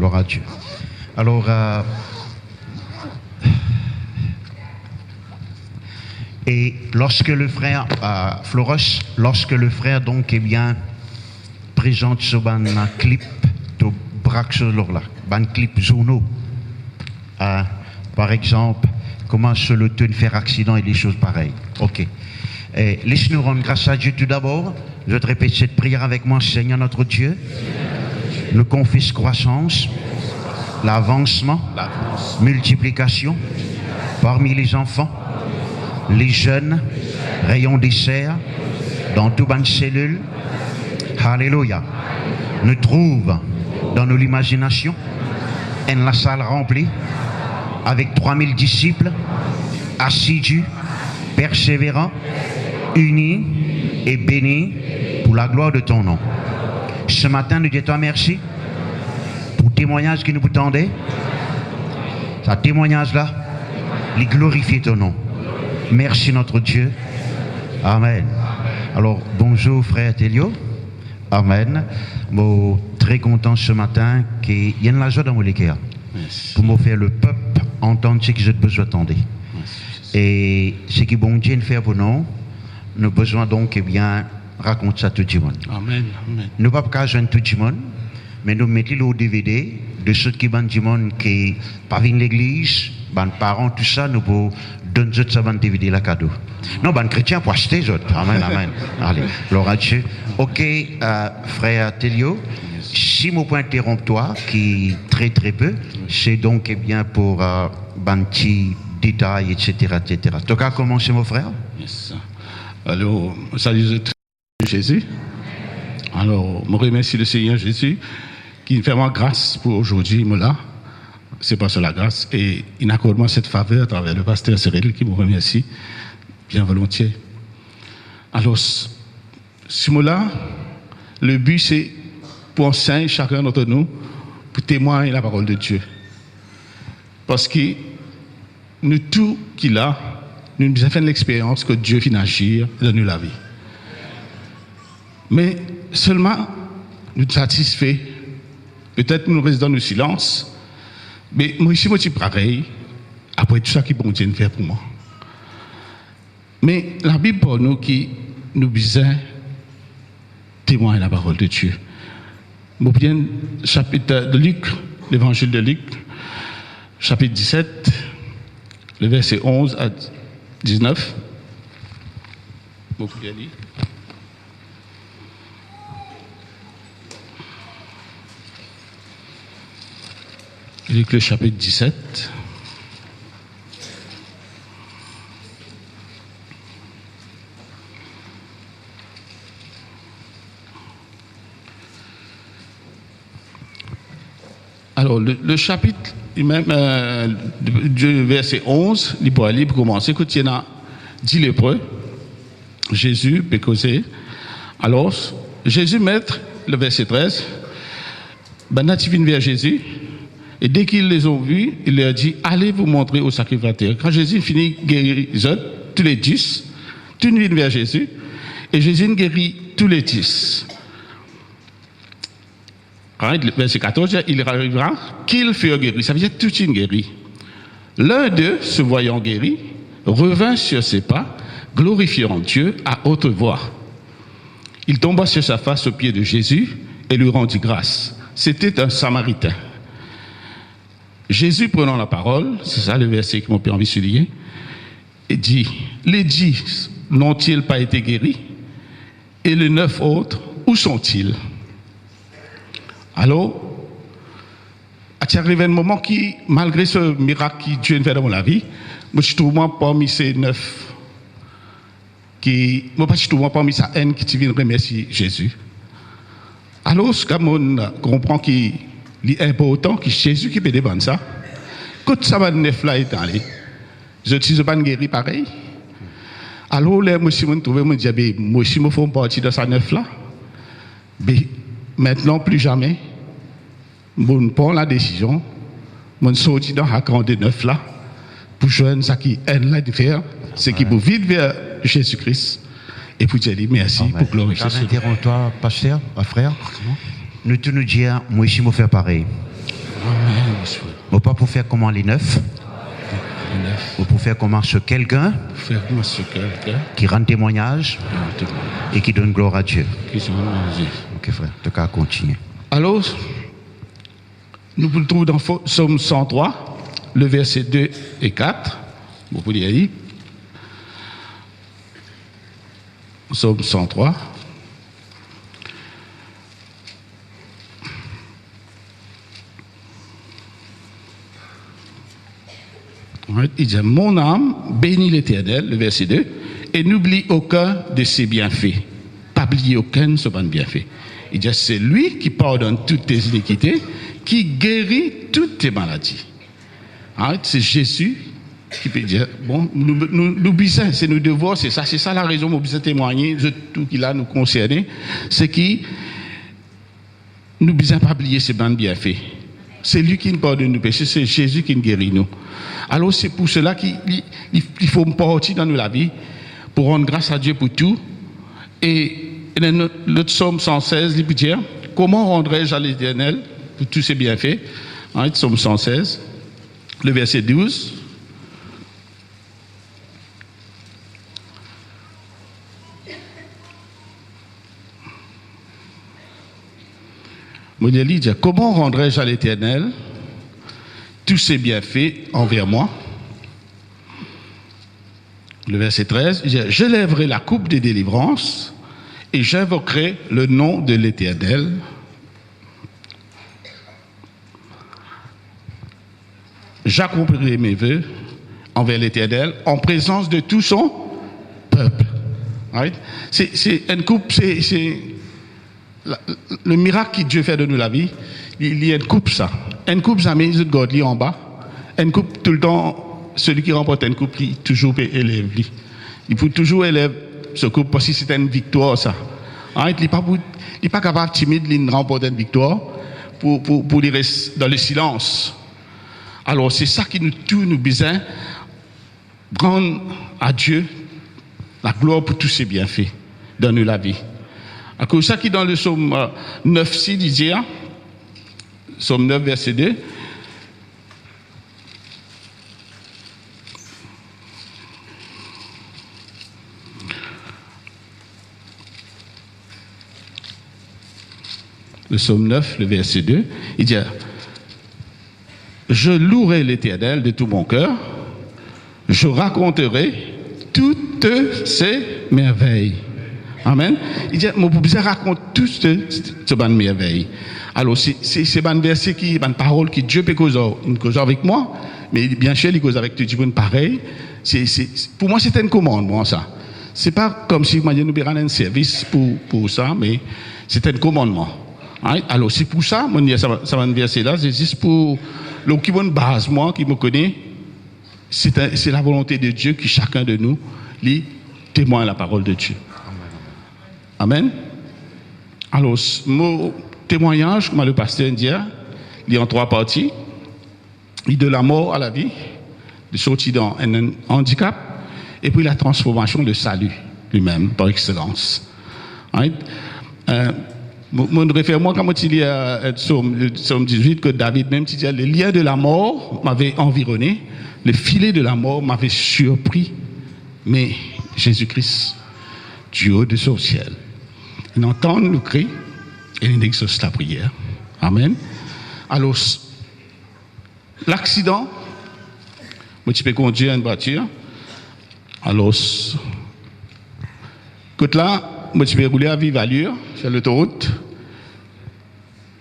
Gloire à Dieu. Alors, et lorsque le frère Floros, lorsque le frère donc présente ce clip de Brax là, clip Zuno, par exemple, comment se le tenir faire accident et des choses pareilles. Ok. Laisse-nous rendre grâce à Dieu tout d'abord. Je te répète cette prière avec moi, Seigneur notre Dieu. Nous confesse croissance, l'avancement, multiplication parmi les enfants, les jeunes, rayons des serres, dans toute bonne cellule. Alléluia. Nous trouve dans nos imaginations, en la salle remplie, avec 3000 disciples, assidus, persévérants, unis et bénis pour la gloire de ton nom. Ce matin, nous disons merci pour le témoignage que nous vous tendez. Ce témoignage-là, il glorifie ton nom. Merci notre Dieu. Amen. Alors, bonjour frère Télio. Amen. Je suis très content ce matin qu'il y ait de la joie dans mon cœur. Pour me faire le peuple entendre ce que j'ai besoin d'entendre. Et ce que bon Dieu fait pour nous, nous avons besoin donc raconter ça à tout le monde. Amen. Amen. Nous ne pouvons pas joindre tout le monde, mais nous mettons le DVD de ceux qui sont du monde qui pas viennent l'église, les parents, tout ça, nous pouvons donner ça dans DVD la cadeau. Non, les chrétiens pour acheter les autres. Amen, amen. Allez, gloire à Dieu. Ok, frère Télio, si je peux interrompre toi, qui très très peu, c'est donc pour petit détail, etc. etc. Tu as commencé, mon frère? Yes. Alors, salut Jésus. Alors, je remercie le Seigneur Jésus qui fait moi grâce pour aujourd'hui, là. C'est pas sur la grâce. Et il accorde moi cette faveur à travers le pasteur Cyril qui me remercie bien volontiers. Alors, ce mot-là, le but c'est pour enseigner chacun d'entre nous, pour témoigner la parole de Dieu. Parce que nous, tout qu'il a, nous avons fait l'expérience que Dieu vient agir dans nous la vie. Mais seulement, nous satisfaits. Peut-être nous restons dans le silence. Mais moi, ici, je suis pareil, après tout ça qui bon Dieu fait pour moi. Mais la Bible pour nous qui nous besoin témoigner la parole de Dieu. Nous prenons le chapitre de Luc, l'évangile de Luc, chapitre 17, le verset 11 à 19. Vous pouvez lire. Luc, le chapitre 17. Alors, le chapitre, même du verset 11, il peut aller pour commencer. Quand il y a 10 lépreux, Jésus peut causer. Alors, Jésus maître, le verset 13, ben, ils viennent vers Jésus. Et dès qu'ils les ont vus, il leur dit, allez vous montrer au sacrificateur. Quand Jésus finit guérir les autres, tous les 10, tout viennent vers Jésus, et Jésus guérit tous les 10. Quand verset 14, il arrivera qu'ils furent guéris. Ça veut dire tout une guéri. L'un d'eux, se voyant guéri, revint sur ses pas, glorifiant Dieu à haute voix. Il tomba sur sa face aux pieds de Jésus et lui rendit grâce. C'était un Samaritain. Jésus prenant la parole, c'est ça le verset qui m'a permis de souligner, et dit, les 10 n'ont-ils pas été guéris? Et les 9 autres, où sont-ils? Alors, il arrive un moment qui, malgré ce miracle que Dieu a fait dans ma vie, je suis toujours parmi ces 9 qui, moi je suis toujours parmi sa haine qui vient remercier Jésus. Alors, comme on comprend qu'il est important que Jésus qui peut défendre ça, quand ça va 9 là est allé, je ne suis pas guéri pareil. Alors, là, moi, si je me trouve, je me dis, moi, si je fais partie de ça 9 là, mais maintenant, plus jamais, je prends la décision, je sortis dans la grande 9 là, pour joindre ça qui est là de faire, c'est qui vous vite vers Jésus-Christ, et pour dire merci, pour glorifier Jésus. Interromps-toi, pasteur, frère. Nous te nous dire, moi, si je fais pareil. Amen. Ou pas pour faire comment les neufs. Ou pour faire comment ce quelqu'un qui rend témoignage et qui donne gloire à Dieu. Ok frère, tu peux continuer. Alors, nous le trouvons dans Psaume 103, le verset 2 et 4. Vous pouvez y aller. Psaume 103. Il dit, mon âme bénit l'Éternel, le verset 2, et n'oublie aucun de ses bienfaits. Pas oublier aucun de ses bienfaits. Il dit, c'est lui qui pardonne toutes tes iniquités, qui guérit toutes tes maladies. C'est Jésus qui peut dire, bon, nous besoin, c'est nos devoirs, c'est ça la raison, nous besoin témoigner de tout qui là nous concerne, c'est qui nous besoin pas oublier ses bienfaits. C'est lui qui nous pardonne nos péchés, c'est Jésus qui nous guérit nous. Alors c'est pour cela qu'il faut partir dans la vie pour rendre grâce à Dieu pour tout. Et le psaume 116, il peut dire, comment rendrai-je à l'Éternel pour tous ses bienfaits? Psaume 116, le verset 12. Modélie dit, comment rendrai-je à l'Éternel tous ses bienfaits envers moi? Le verset 13, il dit, je lèverai la coupe de délivrance et j'invoquerai le nom de l'Éternel. J'accomplirai mes vœux envers l'Éternel en présence de tout son peuple. Right? C'est une coupe, c'est le miracle que Dieu fait de nous la vie. Il y a une coupe ça. Une coupe, jamais ils gardent en bas. Une coupe, tout le temps, celui qui remporte une coupe, il toujours élève. Il faut toujours élever ce coupe parce que c'est une victoire ça. Il n'est pas capable timide de remporter une victoire pour les rester dans le silence. Alors c'est ça qui nous besoin rendre à Dieu la gloire pour tous ses bienfaits dans la vie. À cause de ça qui dans le psaume 9, 6, il dit, psaume 9, verset 2, le psaume 9, le verset 2, il dit, je louerai l'Éternel de tout mon cœur, je raconterai toutes ses merveilles. Amen. Il dit, mon besoin raconte toutes ces bonnes merveilles. Alors, c'est un verset qui, une parole qui Dieu peut causer avec moi, mais bien sûr, il cause avec tout le monde pareil. Pour moi, c'est un commandement, ça. C'est pas comme si moi, nous avons un service pour ça, mais c'est un commandement. Alors, c'est pour ça, ça un verset là, c'est juste pour le qui bonne base, moi, qui me connaît, c'est la volonté de Dieu que chacun de nous lit témoigne la parole de Dieu. Amen. Alors, mon témoignage, comme le pasteur dit, il est en 3 parties. Il est de la mort à la vie, de sortir dans un handicap, et puis la transformation, le salut lui-même, par excellence. Mon référent, quand il y a Psaume 18, que David même dit, le lien de la mort m'avait environné, le filet de la mort m'avait surpris, mais Jésus-Christ, du haut de son ciel, il entend nos cris et il exauce la prière. Amen. Alors, l'accident, moi, tu peux conduire une voiture. Alors, côté là, moi, tu peux rouler à vive allure sur l'autoroute.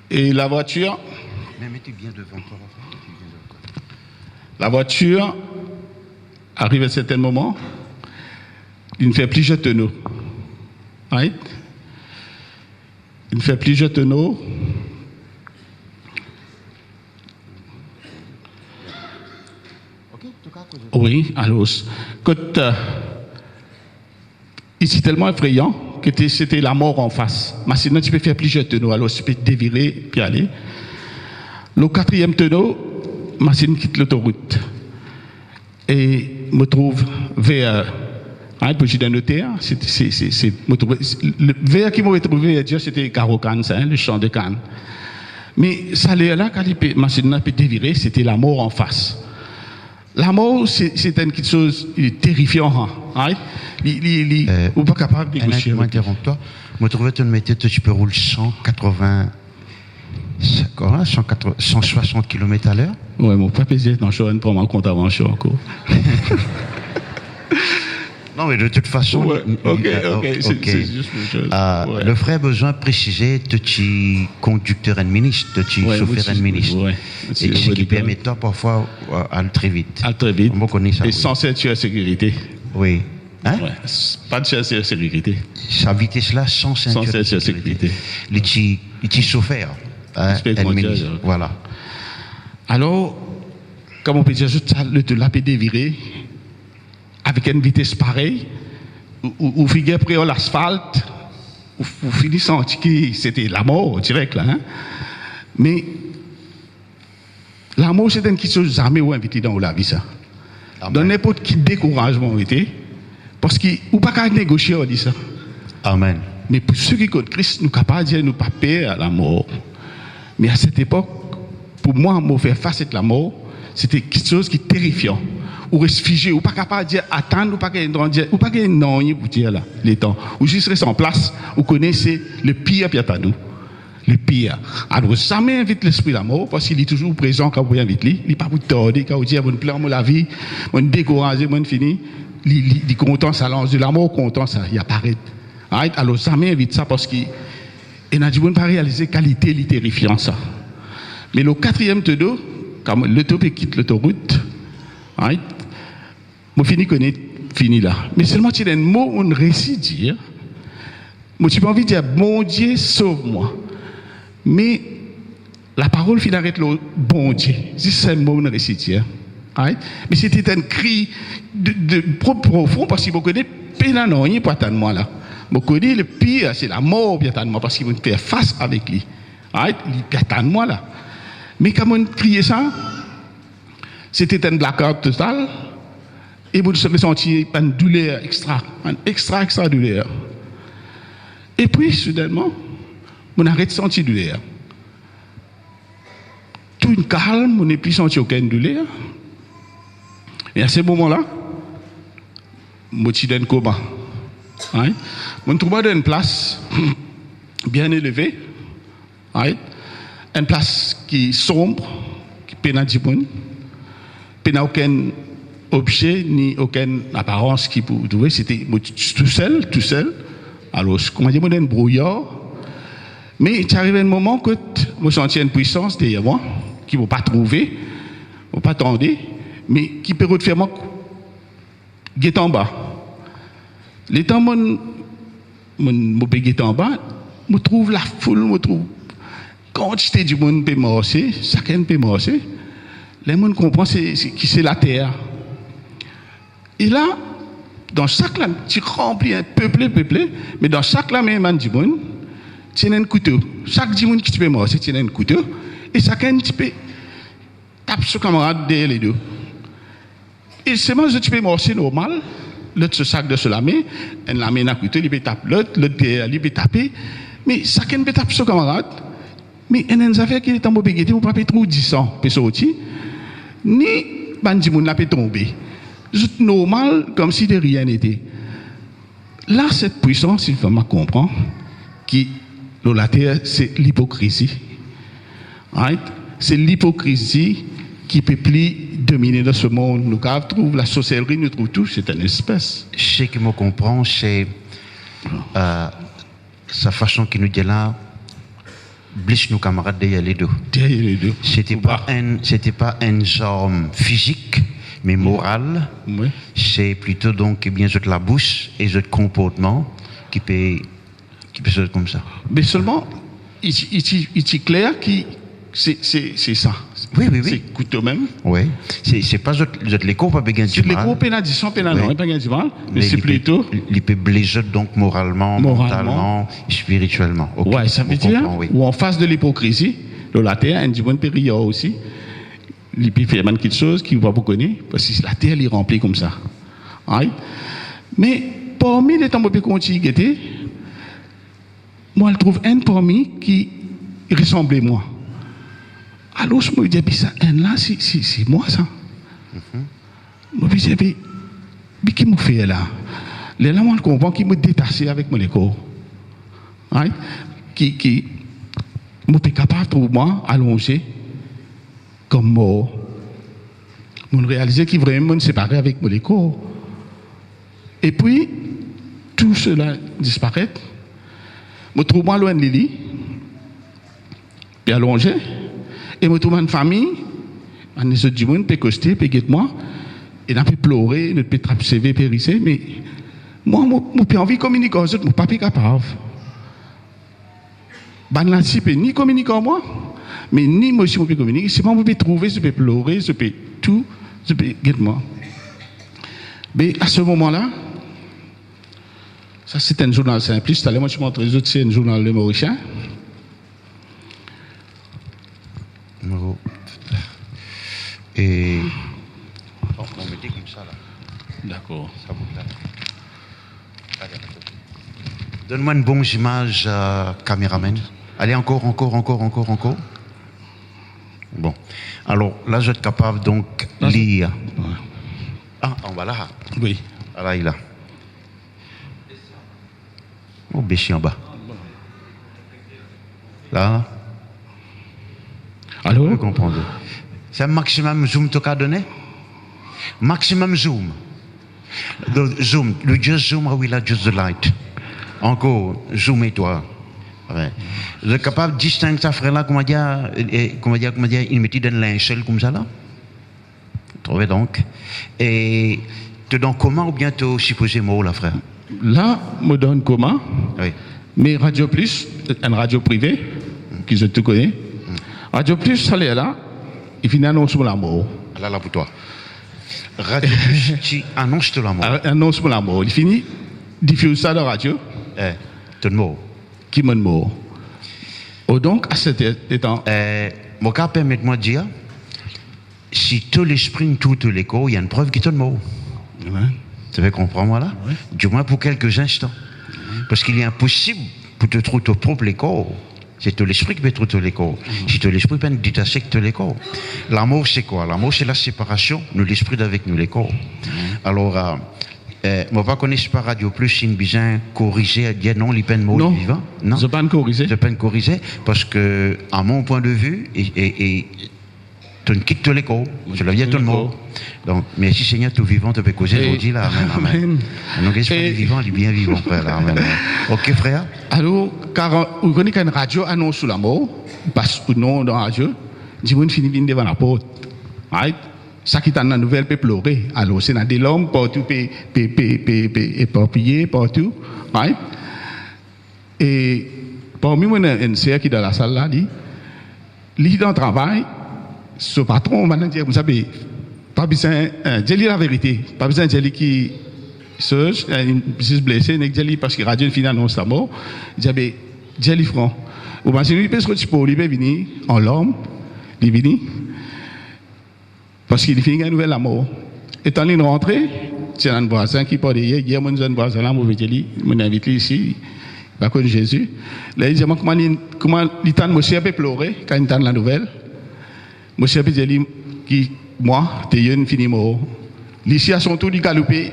Et la voiture. Mais mettez bien devant toi. La voiture arrive à un certain moment, il ne fait plus de tonneaux. Right? Il ne fait plus de tonneaux. Oui, alors, ici tellement effrayant que c'était la mort en face. Mais sinon, tu peux faire plusieurs tonneaux, alors tu peux te dévirer puis aller. Le 4e tonneau, machine quitte l'autoroute et me trouve vers pour j'ai notaire, le vers qui m'avait trouvé à Dieu, c'était Caro Cannes, le champ de Cannes. Mais ça là, quand la machine a été virée, c'était la mort en face. La mort, c'est une chose terrifiante. Hein? Ou pas capable de négocier. Je m'interromps-toi. Je trouvais que tu peux rouler 160 km à l'heure. Oui, mon papa disait dans le pour ma contravention encore. Non, mais de toute façon, ouais, ok. C'est juste une chose. Ouais. Le frère a besoin de préciser que tu es conducteur et ministre, que tu es chauffeur et ministre. Ouais. Et ce qui permet toi parfois aller très vite. Aller très vite. On connaît ça. Et sans ceinture de sécurité. Oui. Hein? Ouais. Pas de ceinture de sécurité. Sa vitesse là, sans ceinture de sécurité. Il est chauffeur. Voilà. Alors, comme on peut dire, le lapidé viré, avec une vitesse pareille, ou figure près à l'asphalte, ou finissant que c'était la mort direct là. Hein? Mais la mort, c'est une chose jamais invité dans la vie, ça. Dans n'importe quel découragement, parce qu'il ne peut pas négocier, on dit ça. Amen. Mais pour ceux qui connaissent Christ, nous ne pouvons pas dire nous pas peur à la mort. Mais à cette époque, pour moi, me faire face à la mort, c'était quelque chose qui est terrifiant. Ou reste figé, ou pas capable de dire attendre, ou pas capable de dire, ou pas capable de non pour dire là, les temps. Ou juste rester en place, ou connaissez le pire pied à nous. Le pire. Alors, jamais invite l'esprit de la mort, parce qu'il est toujours présent quand vous invitez lui. Il n'est pas pour tordre, quand vous dites, mon plan, mon la vie, mon découragé, mon fini. Il est content, ça lance de la mort, content, ça, il apparaît. Alors, jamais invite ça, parce qu'il n'a pas réalisé qualité, il est terrifiant, ça. Mais le quatrième tedo, quand l'autopie quitte l'autoroute, je fini là. Mais seulement tu as un mot, on récit dire. Moi, tu n'as pas envie de dire, bon Dieu, sauve-moi. Mais la parole finit avec le bon Dieu. C'est un mot, on récit dire. Mais c'était un cri de profond, parce qu'il me connaît, pénanoïe pour attendre moi là. Je connais le pire, c'est la mort, pour attendre moi, parce qu'il me fait face avec lui. Il attend moi là. Mais quand on criait ça, c'était un blackout total. Et vous avez senti une douleur extra douleur. Et puis, soudainement, on arrête de sentir douleur. Tout une calme, on n'est plus senti aucune douleur. Et à ce moment-là, je suis dans un coma. Je me trouve dans une place bien élevée, une place qui est sombre, qui peine à n'a aucun objet ni aucune apparence qui peut trouver. C'était tout seul. Alors, comment dire, un brouillard. Mais il arrive un moment que je sentais une puissance derrière moi, qui ne va pas trouver, ne va pas attendre, mais qui peut refaire moi, guetter en bas. Les temps, je guetter en bas, je trouve la foule, je trouve quantité du monde peut marcher, chacun peut marcher. Les gens comprennent que c'est la terre. Et là, dans chaque lame, tu remplis un peuplé, mais dans chaque lame, tu as un couteau. Chaque dimanche qui tu peux marcher, tu as un couteau. Et chacun, tu peux taper son camarade derrière les deux. Et c'est moi, tu peux marcher normal. L'autre se sac de se lamer, un lame un couteau, il peut taper l'autre derrière, il peut taper. Mais chacun peut taper son camarade. Mais il y a une affaire qui est en mode bégueté, on ne peut pas trop 10 ans, peut sortir. Ni bandi moun la peut tomber. C'est normal, comme si de rien n'était. Là, cette puissance, il faut me comprendre que la terre, c'est l'hypocrisie. C'est l'hypocrisie qui peut plus dominer dans ce monde. Nous trouvons la sorcellerie, nous trouvons tout, c'est une espèce. Ce que je comprends, c'est sa façon qui nous dit là. Blisse nos camarades derrière les deux. C'était pas un arme physique, mais morale. Oui. C'est plutôt donc bien la bouche et le comportement qui peut être comme ça. Mais seulement, il est clair que c'est ça. Oui. C'est couteau même. Oui. C'est pas l'écho pas bien du mal. L'écho pénalisant, pénalement, pas bien du mal. Mais c'est plutôt. Il peut blesser donc moralement, mentalement, spirituellement. Okay. Ouais, ça veut dire. Oui. Ou en face de l'hypocrisie, la terre, un bon période aussi. Il peut faire quelque chose qu'il ne va pas connaître, parce que la terre est remplie comme ça. Mais parmi les temps où on peut continuer, moi, je trouve un parmi qui ressemblait à moi. Alors, je me dis, ça, là, c'est moi, ça. Je me dis, mais qui me fait là? Les là, moi, je comprends qui me détache avec mon écho. Right? Qui me fait capable de moi allonger comme mort. Je réalise qu'il vraiment me séparer avec mon écho. Et puis, tout cela disparaît. Je me trouve loin de Lily, puis allongé, et je me trouve en famille, on est du monde, puis costé, puis guette-moi, et on a pu pleurer, on a pu traverser, périsser, mais moi, je n'ai envie de communiquer aux autres, je ne suis pas capable. Ben là, si ni communiquer en moi, mais ni moi aussi, je peux communiquer, c'est moi, je peux trouver, je peux pleurer, je peux tout, je peux guette-moi. Mais à ce moment-là, ça, c'est un journal simpliste. Allez, moi, je montre les autres, c'est un journal Le Mauricien. Et. Oh, on me dit comme ça, là. D'accord. Ça bouge là. Donne-moi une bonne image, caméraman. Allez, encore. Bon. Alors, là, je vais être capable, donc, lire. Ouais. Ah, en bas là. Oui. Ah, là, il a. Oh, baisser en bas. Là. Alors? Je comprends. C'est un maximum zoom que tu as donné? Maximum zoom. Zoom. Le just zoom, ah oui, là, just the light. Encore, zoomez-toi. Ouais. Vous êtes capable de distinguer ça, frère, là, comment dire, il mettait dans linceul comme ça, là? Vous trouvez donc? Et tu donnes comment ou bien tu supposé mot, là, frère? Là, me donne comment? Oui. Mais Radio Plus, une radio privée, qui je te connais. Radio Plus, ça est là, il finit annonce pour la mort. Là, pour toi. Radio Plus, tu annonces la mort. Annonce pour la mort. Il finit, diffuse ça dans la radio. Tout le mot. Qui me mort. Oh, donc, à cet étant. Mon cas, permettez-moi de dire, si tout l'esprit, tout l'écho, il y a une preuve qui te mort. Ouais. Tu veux comprendre, moi, là? Ouais. Du moins pour quelques instants. Parce qu'il est impossible pour te trouver ton propre écho. C'est tout l'esprit qui peut trouver l'écho. Si tout l'esprit peut être détaché de l'écho. L'amour, c'est quoi? L'amour, c'est la séparation de l'esprit d'avec nous, l'écho. Alors, moi, pas connaître par Radio Plus, une besoin corriger, à dire non, il peine mot vivant. Non, je ne pas corriger. Je peine corriger parce que, à mon point de vue, et tu ne quittes l'écho. Je le viens tout le monde. Donc, merci Seigneur, tout vivant, tu peux causer aujourd'hui là. Amen. Donc, est-ce que vivant, il est bien vivant, frère, là. Amen. Ok, frère? Alors, car vous connaissez qu'une radio annonce sur la mort, parce que non, dans la radio, dis-moi, finit bien devant la porte. Right? Ça qui est dans la nouvelle peut pleurer. Alors, c'est dans des l'homme, partout, éparpillé, partout. Right? Et parmi moi, une sœur qui est dans la salle là, dit, dans le travail, ce patron, maintenant, dit, vous savez, pas besoin, j'ai dit la vérité, pas besoin de dire qui se blessé, parce que radio finit annonce la mort, j'ai dit, franc. Ou bien, si lui, peut se pour lui, venir en l'homme, il vient, parce qu'il finit une nouvelle mort. Étant donné rentrée, c'est un voisin qui parle hier, mon jeune voisin là, mon dit, mon invité ici, il va connaître Jésus. Là, il dit, comment l'Itan, monsieur, peut pleurer quand il entend la nouvelle. Monsieur, peut dire, qui, moi, t'es une fini mort. Ici, à son tour, il galopé,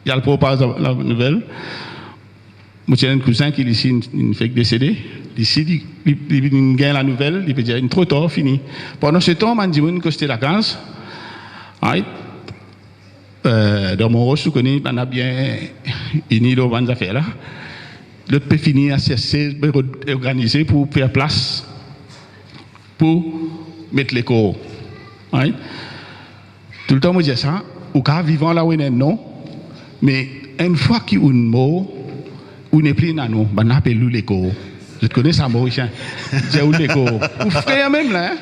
il y a le propage la nouvelle. Monsieur, un cousin qui, ici, une fait décédé. Ici, il gagne la nouvelle, il peut dire, trop tard, fini. Pendant ce temps, on dit que c'était la vacances. Dans mon rôle, on a bien uni dans les affaires là. L'autre peut finir à cesser, organiser pour faire place, pour mettre les corps. Tout le temps, on dit ça, au cas vivant là où il est non, mais une fois qu'il y a une mort, on n'est plus dans nous, on appelle les corps. Je te connais ça, Mauricien. J'ai eu l'écho. Vous frère même là,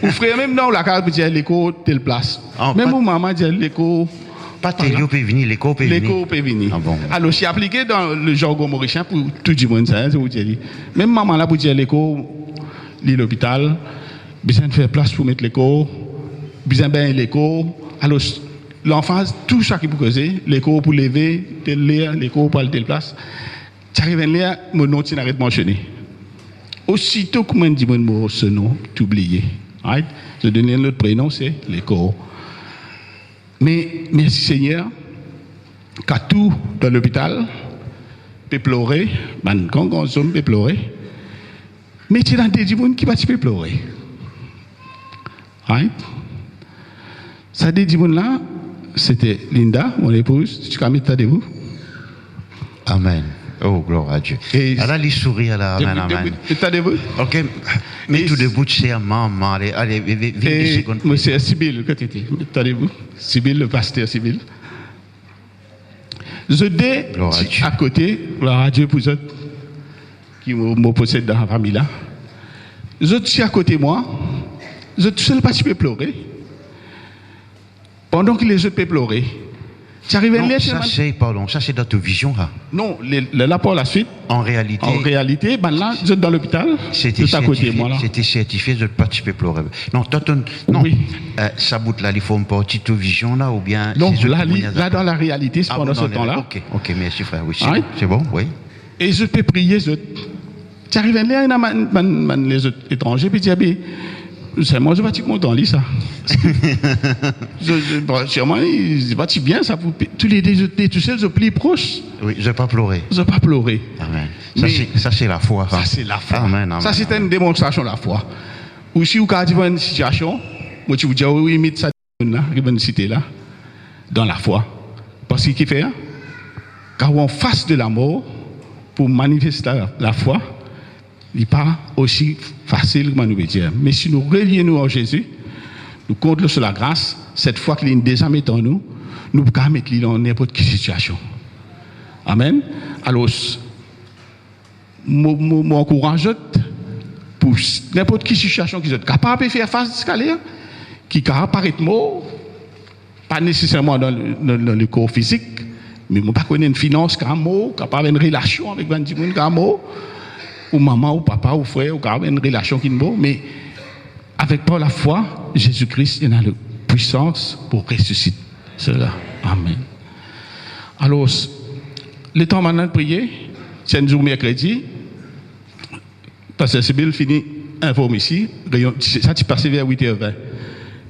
vous frère même dans la carte, vous dites l'écho telle place. Même mon maman dit l'écho. Pas tel peut venir, l'écho peut venir. L'écho peut venir. Ah bon. Alors, c'est appliqué dans le jargon mauricien pour tout le monde, ça, vous dire. Même maman là, pour dire l'écho, l'hôpital, besoin de faire place pour mettre l'écho, besoin de bien l'écho. Alors, l'enfant, tout ça qui peut causer, l'écho pour lever, tel lire, l'écho pour aller telle place. Tu arrives là, mon nom, tu n'arrêtes de mentionner. Aussitôt que je dis mon mot, ce nom, tu oublies. Right? Je donne l'autre prénom, c'est l'écho. Mais merci Seigneur, qu'à tout dans l'hôpital, peut pleurer, quand on homme peut pleurer, mais il y a des gens qui ne peuvent pleurer. Right? Ça dit gens là, c'était Linda, mon épouse, tu peux mettre de vous. Amen. Oh, gloire à Dieu. Et elle a les sourires là, amen, amen. Ok, mais tout debout, c'est à maman. Allez, vite, des secondes. Monsieur Sibyl, que tu étais, attendez-vous. Sibyl, le pasteur Sibyl. Je dis à côté, gloire à Dieu pour eux qui me possèdent dans la famille là. Je suis à côté de moi, je ne sais pas si je peux pleurer. Pendant que les autres peuvent pleurer. Tu arrives à ça c'est dans ta vision là. Non, là pour la suite. En réalité, ben là, je suis dans l'hôpital. C'était à côté de moi là. C'était certifié, je ne pas peux pleurer. Non, non. Oui. Ça bout là, il faut une petite ta vision là ou bien. Non, là dans la réalité, c'est pendant ce temps-là. Ok, merci frère. Oui, c'est bon, oui. Et je peux prier. Tu arrives à là, les autres étrangers, puis tu dis, c'est moi, je vais être content, ça. Sûrement, je vais être bien, ça. Tous les deux, tu sais, je plie proche. Oui, je ne vais pas pleurer. Je ne vais pas pleurer. Amen. Ça, c'est la foi. Ça, c'est la foi. Amen, amen, ça, c'est une démonstration de la foi. Ou si vous avez une situation, moi, tu vous dis, oui, mettez ça là, une cité là, dans la foi. Parce qu'il fait, quand on fasse de la mort, pour manifester la foi, il n'est pas aussi facile que nous dire. Mais si nous relions en Jésus, nous comptons sur la grâce, cette fois qu'il est déjà mis en nous, nous pouvons mettre dans n'importe quelle situation. Amen. Alors, m'encourage pour n'importe quelle situation qui est capable de faire face à ce qu'elle qui apparaît mort, pas nécessairement dans le corps physique, mais je ne connais pas une finance qui est mort, capable une relation avec un petit monde qui est mort, ou maman, ou papa, ou frère, ou capable une relation qui est mort, mais avec par la foi, Jésus-Christ, il a la puissance pour ressusciter cela. Amen. Alors, le temps maintenant de prier, c'est un jour mercredi, Pasteur Sibyl finit informe ici, ça tu passes vers 8h20.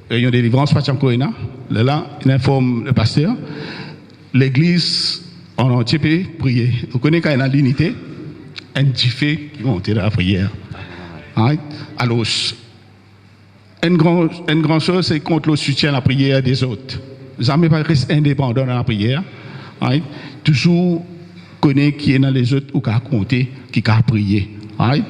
Réunion de délivrance, pas encore là, il informe le pasteur. L'église en entier peut prier. Vous connaissez quand il y a l'unité, un petit fait qui monte dans la prière. Right? Alors, une grande chose, c'est contre le soutien à la prière des autres. Jamais pas rester indépendant dans la prière. Right? Toujours connaître qui est dans les autres ou qui a compté, qui a prié. Right?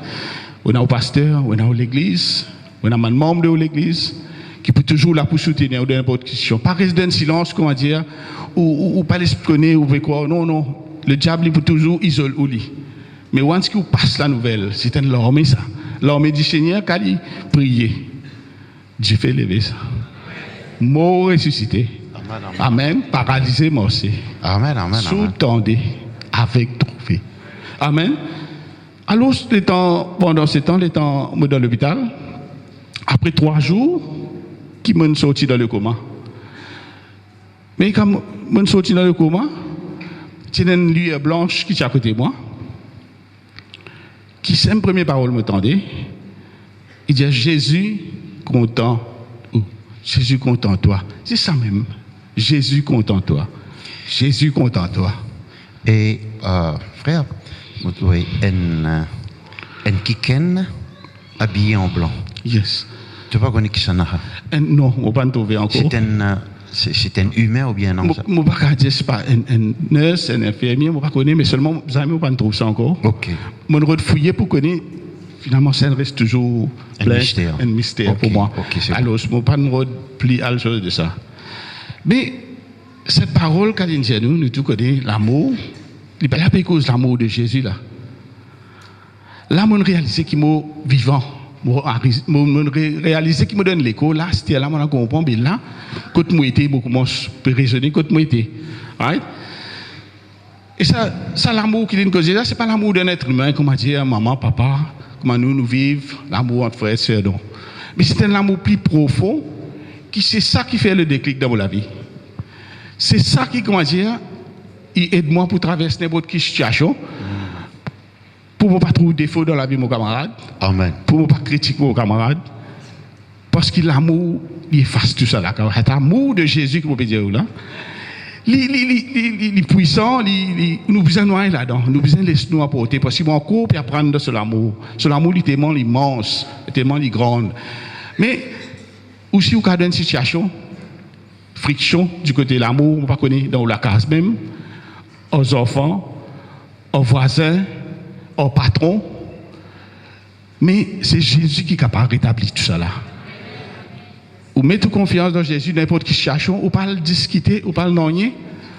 On a au pasteur, on a à l'église, on a un membre de l'église qui peut toujours là pour soutenir ou n'importe quelle question. Pas rester dans le silence, comment dire, ou pas l'espionner ou quoi. Non, non. Le diable, il peut toujours isoler ou lui. Mais once qu'il passe la nouvelle, c'est une l'armée ça. L'armée du Seigneur, quand il prier, Dieu fait lever ça. Mort ressuscité. Amen. Paralysé, morcé. Amen, amen. Sous-tendé avec trouvé. Amen. Alors, pendant ce temps, dans l'hôpital, après 3 jours, qui m'ont sorti dans le coma. Mais quand m'ont sorti dans le coma, il y a une lueur blanche qui est à côté de moi, qui, c'est une première parole, m'entendait. Il dit Jésus content. Jésus content toi. C'est ça même. Jésus content toi. Jésus content toi. Et frère, vous trouvez un kiken habillé en blanc. Yes. Tu n'as pas connu qui ça n'a? Non, on ne va pas trouver encore. C'est un humain ou bien non? Je ne vais pas dire que ce n'est pas un nurse, un infirmier, je ne vais pas connaître, mais seulement, je ne vais pas trouver ça encore. Ok. Je vais fouiller pour connaître. Finalement, ça reste toujours un mystère okay. pour moi. Okay, alors, je ne vais pas plier à la chose de ça. Mais cette parole, quand nous tous connaissons l'amour, il n'y a pas cause de l'amour de Jésus là. Là, on réalise qu'il est vivant. On réalise qu'il me donne l'écho. Là, c'était là, on comprend. Mais là, quand moi était beaucoup moins raisonner, quand moi était. Right? Et ça l'amour qu'il dit, ce n'est pas l'amour d'un être humain, comme on dit, maman, papa, comment nous vivons, l'amour entre frères et sœurs. Mais c'est un amour plus profond, c'est ça qui fait le déclic dans la vie. C'est ça qui, comment dire, il aide moi pour traverser n'importe quelle situation. Pour ne pas trouver défaut dans la vie de mon camarade. Amen. Pour ne pas critiquer mon camarade. parce que l'amour, il efface tout ça là. C'est l'amour de Jésus que vous pouvez dire là. Les puissants, nous besoin de là-dedans, nous besoin de laisser nous apporter, parce qu'ils vont encore puis apprendre de ce l'amour. Ce l'amour, il est tellement immense, tellement grand. Mais aussi, au cas d'une situation, friction du côté de l'amour, on ne va pas connaître dans la case même, aux enfants, aux voisins, aux patrons. Mais c'est Jésus qui est capable de rétablir tout ça là. Ou mettez confiance dans Jésus, n'importe qui cherche, ou pas le discuter, ou pas le nogner,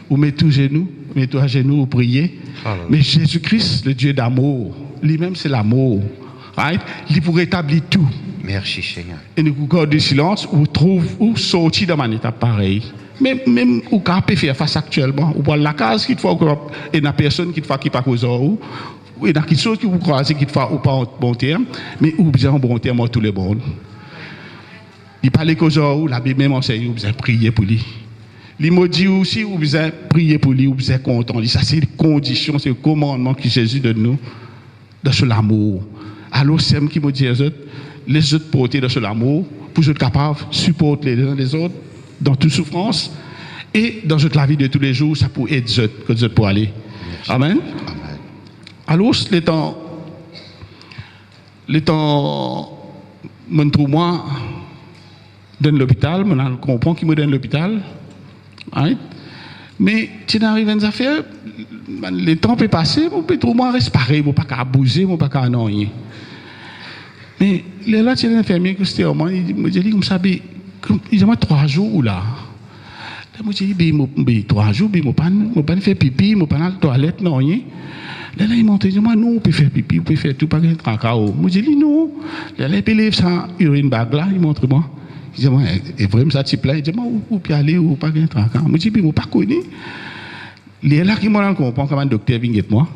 ou mettez à genoux, ou prier. Mais Jésus-Christ, le Dieu d'amour, lui-même c'est l'amour. Right? Il pour rétablir tout. Merci Seigneur. Et nous gardons du silence, ou trouve, ou sortir dans une étape pareille. Même ou capable faire face actuellement, ou voir la case qu'il faut, et la personne qui fait qui pas cause ou il y a quelque chose qui vous croisez qui fait ou pas en bon terme, mais ou bien en bon terme en tous les bons. Il parle qu'aux gens, la Bible même enseigne, vous avez prié pour lui. Il m'a dit aussi, vous avez prié pour lui, vous êtes content. Ça, c'est les conditions, c'est le commandement que Jésus donne nous, de ce l'amour. Alors, c'est ce qui me dit les autres porter de ce l'amour, pour être capables de supporter les uns les autres dans toute souffrance, et dans la vie de tous les jours, ça peut aider que les autres pour aller. Amen. Alors, les temps, mon trou, moi, dans l'hôpital, je comprends qu'il me donne l'hôpital. Right? Mais tu n'arrives à une affaire, le temps peut passer, on peut trop rester pareil, on ne peut pas bouger, on ne peut pas annoyer. Mais là, tu es l'infirmier qui était au moins, il me dit, comme ça, il y a 3 jours ou là. Je me dis, 3 jours, je ne peux pas faire pipi, je ne peux pas aller à la toilette, non, rien. Là, il m'a dit, non, on peut faire pipi, on peut faire tout, pas de trancao. Je me dis, non. Là, il peut lever ça, urine bague là, il montre moi. Il dit, et vraiment ça type là, il dit, où peut aller, ou pas de trancao. Je me dis, mais je ne pas connu. Il est là qui m'a comprend comme un docteur vient moi,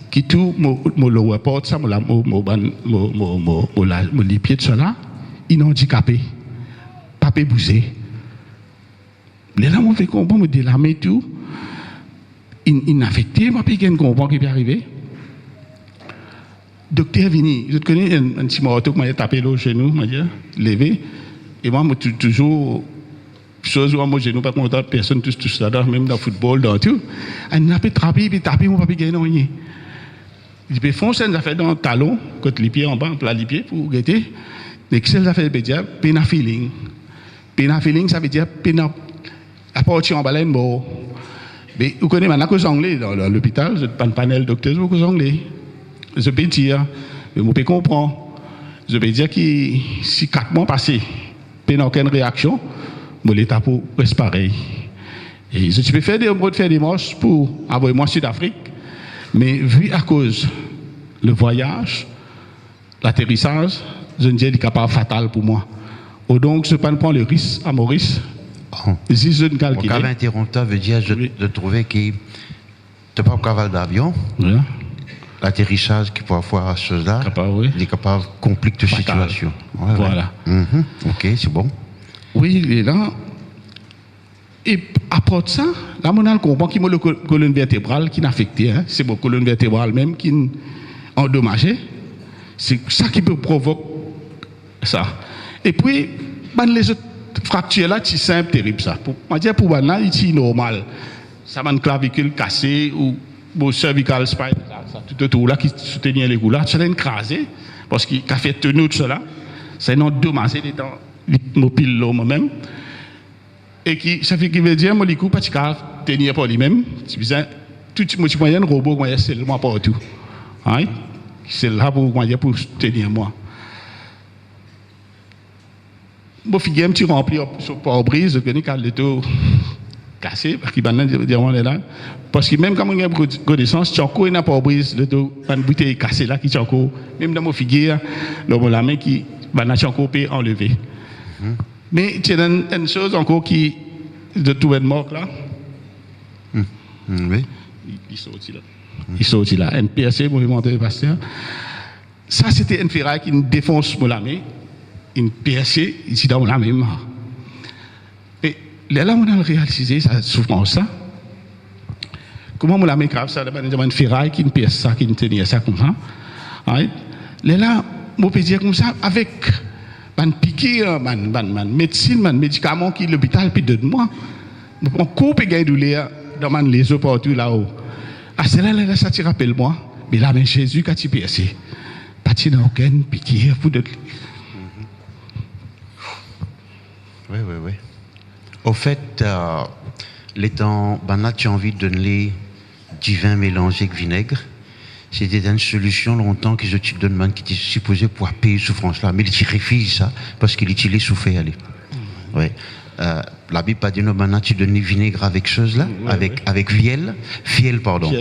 qui tout, le report, ça, les pieds de cela, il est handicapé, pas peut bouger. Les là, on fait comprendre, me délamer tout. Il affecté, moi, puis il comprend qui peut arriver. Docteur Vini, je connais un petit morceau qui m'a tapé l'eau chez nous, m'a dit, levé. Et moi, toujours, chose où moi, chez nous, pas content, personne, tout ça, même dans le football, dans tout. Il a pu taper, mon papi gagne rien. Il peut foncer, il a fait dans le talon, côté les pieds en bas, plat les pieds, pour guetter. Mais qu'est-ce qu'il a fait, il veut dire, pena feeling. Pena feeling, ça veut dire, pena, à partir en baleine, bon. Mais vous connaissez maintenant que les Anglais dans l'hôpital, je pas un panel docteur, vous les Anglais. Je peux dire, je peux comprendre. Je peux dire que si 4 mois passés, il n'y a aucune réaction, l'État pour rester pareil. Et je peux faire des marches pour avoir moi Sud-Afrique, mais vu à cause le voyage, l'atterrissage, je ne dis pas fatal pour moi. Donc, je ne prends pas le risque à Maurice. Si je ne calcule. Mon interrompteur veut dire de trouver que tu n'as pas un cavale d'avion. Oui. L'atterrissage qui peut avoir ce là, il est capable de compliquer toute situation. Ouais, voilà. Ouais. Ok, c'est bon. Oui, il est là. Et après ça, là, on a le comprend qu'il y a la colonne vertébrale qui est affectée. Hein. C'est la colonne vertébrale même qui est endommagée. C'est ça qui peut provoquer ça. Et puis, les autres fracture là, c'est simple, terrible ça. Pour là, c'est normal. Ça va une clavicule cassée ou mon cervical spine, ça tout autour là qui soutenait les coups là, ça l'a écrasé parce qu'il a fait tenir tout cela. C'est non dommagé les temps, mon pile moi-même. Et qui, ça fait qu'il veut dire, moi, les coups, parce qu'il tenir pour lui-même, c'est bizarre. Tout moyen robot, moi, c'est seulement pour tout. Hein? C'est là pour tenir moi. Mon fille un petit rempli par brise, je connais quand le tout cassé, parce qu'il va dire là. Parce que même quand on a connaissance, tu as encore une par brise, le tout, une bouteille cassée là, qui est encore, même dans mon figure, la main qui va encore enlever. Mais tu as une chose encore qui, de tout être mort là. Oui. Il sortit là. Il sortit là. Un PSC, mouvement de pasteur. Ça, c'était une ferraille qui défonce mon main. Une PSC, ici dans la même. Et là, on a réalisé cette souffrance-là. Comment on l'a mis grave, ça, une ferraille qui ne ça, qui ne tenait ça comme ça. Là, on peut dire comme ça, avec piqûre, médecine, médicaments qui l'hôpital puis donne-moi. On coupe et gagne douleur dans les os partout là-haut. Ah, c'est là, ça te rappelle moi. Mais là, Jésus, quand tu percé, pas de aucune piqûre pour d'autres. Oui. Au fait, les temps, là, tu as envie de donner du vin mélangé avec vinaigre. C'était une solution longtemps que je te donne, qui était supposé pouvoir payer souffrance là. Mais il refuse ça parce qu'il utilise souffert. Oui. La Bible a dit non, maintenant tu donnes vinaigre avec chose là, avec fiel, pardon.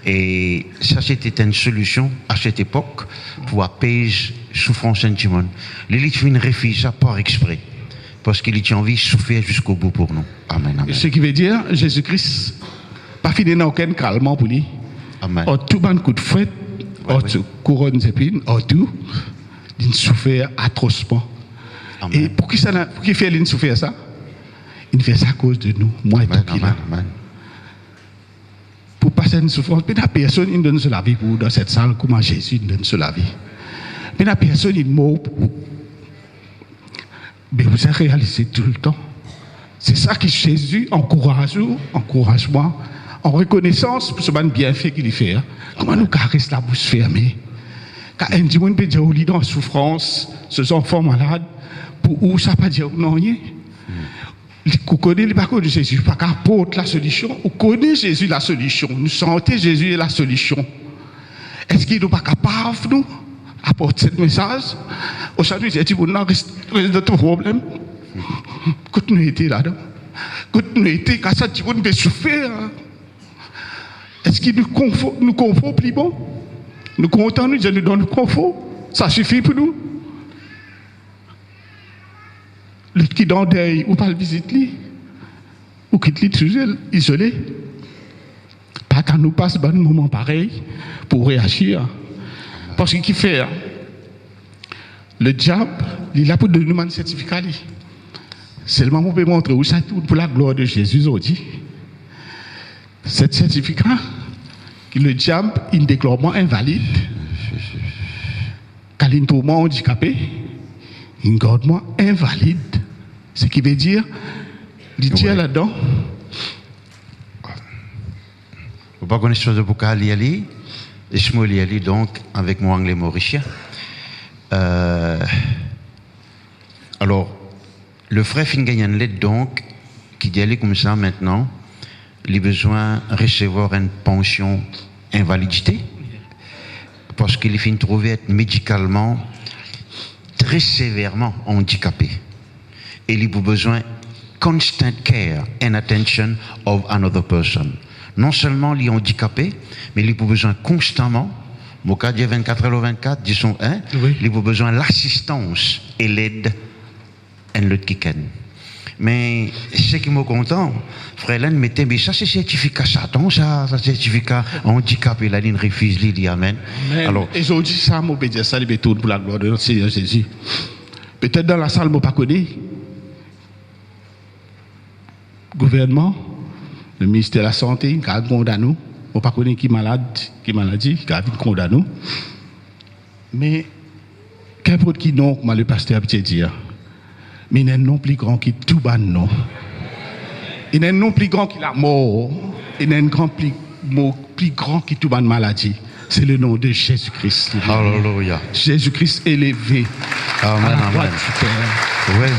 Et ça c'était une solution à cette époque pour payer souffrance un petit monde. L'élite refuse ça par exprès. Parce qu'il a envie de souffrir jusqu'au bout pour nous. Amen. Ce qui veut dire, Jésus-Christ, pas fini dans aucun calmant pour lui. Amen. En tout bon coup de fouet, en tout couronne d'épines, en tout, il souffre atrocement. Amen. Et pour qui fait il souffrir ça? Il fait ça à cause de nous, moi et toi qui là. Pour passer une souffrance, mais la personne il donne la vie pour dans cette salle, comment Jésus donne la vie. Mais la personne il mort pour. Mais vous avez réalisé tout le temps. C'est ça que Jésus encourage moi, en reconnaissance pour ce bienfait qu'il fait. Comment nous caresse la bouche fermée? Quand un dit, on peut dire au lit en souffrance, ce enfants malades, pour où ça pas dire non rien. Vous connaissez le parcours de Jésus, pas qu'apporte la solution. Vous connaissez Jésus la solution. Nous sentons Jésus est la solution. Est-ce qu'il n'est pas capable, nous, apporter ce message? Aujourd'hui, j'ai dit, vous n'avez pas de problème. Quand nous étions là-dedans, quand nous étions, quand ça, vous ne souffrir. Est-ce qu'il nous confort plus bon? Nous comptons, nous donne le confort. Ça suffit pour nous. Le qui dans deuil, ou pas le visite lui, ou quitte lui tout seul, isolé. Pas quand nous passe un moment pareil pour réagir. Parce qu'il fait, le diable, il est là pour donner un certificat. Seulement, on peut montrer où ça tout pour la gloire de Jésus aujourd'hui. Ce certificat, que le diable, il déclare moi invalide. Quand il trouve moi handicapé, il garde moi invalide. Ce qui veut dire, il tient là-dedans. Vous ne connaissez pas de beaucoup à lire, et je me lis donc avec mon anglais mauricien. Alors, le frère Fingayan l'aide donc, qui dit aller comme ça maintenant, il a besoin de recevoir une pension invalidité, parce qu'il finit de trouver être médicalement très sévèrement handicapé. Et il a besoin constant care and attention of another person. Non seulement il est handicapé, mais il a besoin constamment, mon cas dit 24 h 24, disons, il a besoin de l'assistance et l'aide de l'autre qui ken. Mais ce qui me content, frère Len mettait, mais ça c'est certificat Satan, ça certificat handicapé, la ligne refuse, il dit Amen. Alors, et aujourd'hui, ça m'a dit ça, il tout pour la gloire de notre Seigneur Jésus. Peut-être dans la salle, je ne pas connais. Gouvernement, le ministère de la Santé, qui a condamné nous. Je ne pas connais qui maladie, qui a condamné nous. Mais, qu'importe qui non, comme le pasteur a dit, mais il n'est non plus grand qui tout ban non. Il n'est non plus grand qui la mort. Il n'est plus grand qui tout ban maladie. C'est le nom de Jésus-Christ. Alléluia. Jésus-Christ élevé. Amen, à la amen.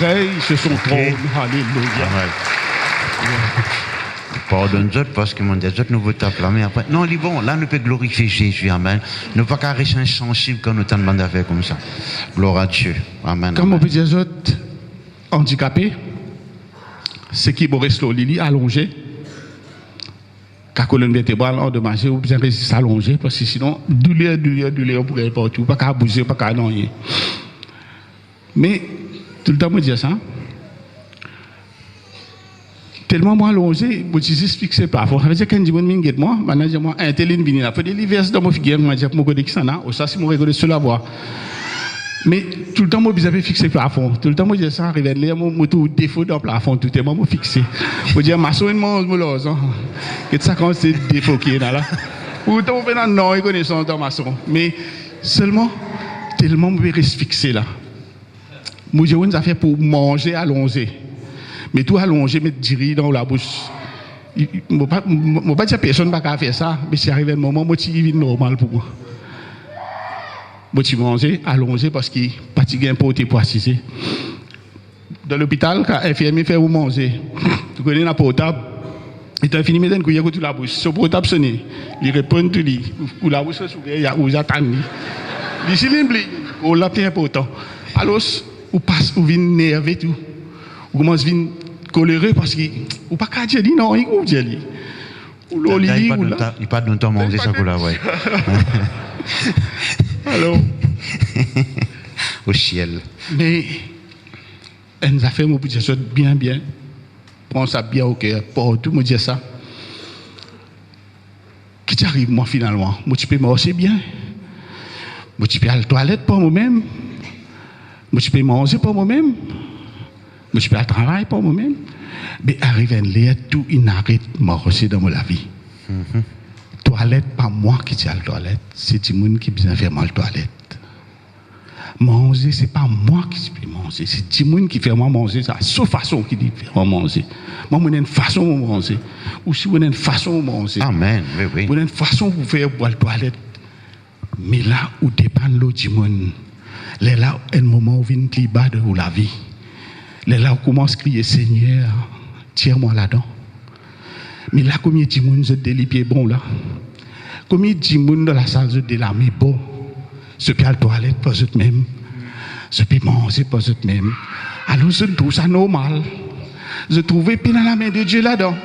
Veille sur son trône. Alléluia. Pardonne-nous parce que mon Dieu, nous vous t'acclamer après. Non, il est bon, là nous pouvons glorifier Jésus, amen. Nous ne pouvons pas rester insensibles quand nous t'en demandons à faire comme ça. Gloire à Dieu, amen. Comme on peut dire, handicapé, ce qui est resté au lit allongé, car colonne vertébrale endommagée, ou bien rester allongé, parce que sinon, douleur, on pourrait partout, pas qu'à bouger, pas qu'à non. Mais, tout le temps, je dis ça. Tellement moi allongé, je suis fixé le plafond. Ça veut dire qu'un dit, moi, maintenant, je moi, un tel vini là. Faut des livres dans mon figure, moi, je me dis que ça n'a, ou ça, c'est mon rigolo sur la voie. Mais tout le temps, moi, je fixé le plafond. Tout le temps, moi, je sens arriver là, moi, tout défaut dans le plafond, tout est moi, fixé. Faut dire, ma soeur, moi, je me lose. Qu'est-ce que ça, quand c'est défaut qui est là? Ou tant, on fait non, il connaît son dans ma soeur. Mais seulement, tellement, je reste fixé là. Moi, j'ai une affaire pour manger allongé. Mais tout allongé, mettre du riz dans la bouche. Je ne vais pas dire que personne ne peut faire ça, mais c'est arrivé un moment où je suis normal pour moi. Je suis mangé allongé parce que je suis pas pour assister. Dans l'hôpital, quand l'infirmier fait vous manger, tu connais la portable. Et tu as fini de mettre un coup la bouche. Son portable sonne. Il répond tout lui. Ou la bouche s'ouvre, il y a attend. Il s'il oublie, on l'a bien important. Alors, ou passe, ou vient nerveux tout. Ou commence à venir coléreux parce que ou pas qu'à dire non, il ou dire lui. Ou l'oli ou là. Il pas de temps manger ça pour la ouais. Alors au ciel. Mais elle nous a fait mon petit chose bien. Prends ça bien au cœur. Pour tout me dire ça. Qu'est-ce qui arrive moi finalement? Moi tu peux marcher bien. Moi tu peux aller à la toilette pour moi-même. Moi tu peux manger pour moi-même. Moi je peux aller travailler pour moi-même. Mais arrive un lieu tout inarrête marcher dans ma vie. Toilette, pas moi qui suis à la toilette, c'est le monde qui vient faire mal à la toilette. Manger, c'est pas moi qui peux manger, c'est le monde qui fait moi manger, c'est la seule façon qui dit faire moi manger. Moi, j'ai une façon de manger. Ou si vous avez une façon de manger. Amen, oui. Vous avez une façon de faire pour la toilette. Mais là où dépend l'autre monde, là, un moment où vient le bas de la vie. Là, on commence à crier Seigneur, tire-moi là-dedans. Mais là, combien de monde se délipier bon là? Combien de monde dans la salle se délamé bon? Ce qui a la toilette pour eux-mêmes. Ce qui manger pour eux-mêmes. Alors, je trouve ça normal. Je trouvais puis dans la main de Dieu là-dedans.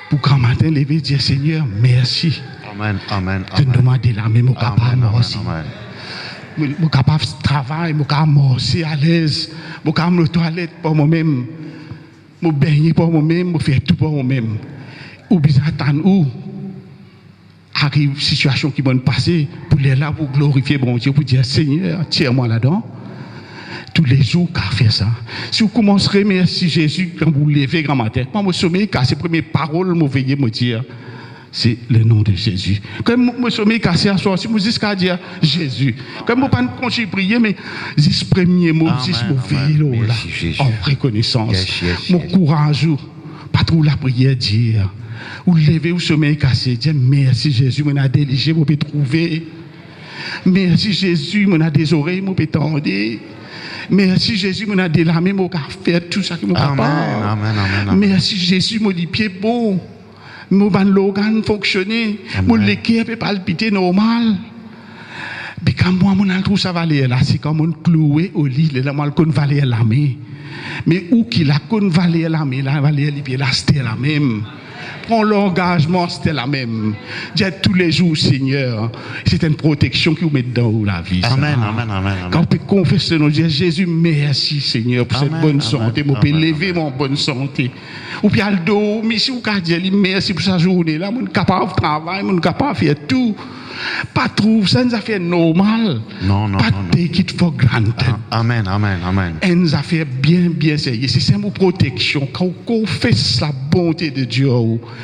Pour grand matin lever et dire Seigneur, merci. Amen. Je te demande la main, mon capable aussi. Je suis capable de travailler, je suis capable de marcher à l'aise, je suis capable de toilette pour moi-même, je suis baigner pour moi-même, je fais tout pour moi-même. Ou bien attendre où arrive une situation qui va me passer pour les là, pour glorifier bon Dieu, pour dire Seigneur, tire-moi là-dedans. Tous les jours, qu'a fait ça. Si vous commencerez, merci Jésus, quand vous levez grand matin, moi, je sommeil, car ces premières paroles, je veillez me dire. C'est le nom de Jésus. Comme je sommeil cassé à soir, si vous dites qu'à dire Jésus. Comme vous ne pouvez pas continuer à prier, mais ce premier mot, ce mot là, en reconnaissance. Mon courage, pas trop la prière, dire. Ou lever au sommeil cassé, dire merci Jésus, m'en a déligé, vous pouvez trouver. Merci Jésus, m'en a des oreilles, vous pouvez tendre. Merci Jésus, m'en a des lames, vous pouvez faire tout ça qui m'ont capable. Merci Jésus, m'en dit pied bon. Mon organe fonctionner, mon cœur peut palpiter normal. Mais quand moi, mon trouve ça valait là, c'est comme on cloué au lit, là, moi, qu'on valait la main. Mais où qu'il a qu'on valait la main, là, valait les pieds, là, c'était la même. Prends l'engagement, c'était la même. Dis tous les jours, Seigneur, c'est une protection qui vous met dans la vie. Amen. Quand on peut confesser, nous dire Jésus, merci Seigneur pour cette bonne santé. On peut lever mon bonne santé. Ou bien le dos, mais si vous pouvez dire merci pour sa journée là, on est capable de travailler, on est capable de faire tout. Pas trouve ça, nous a fait normal. Non. Pas take it for granted. Amen. Et nous a fait bien sérieux. C'est une protection. Quand on confesse la bonté de Dieu,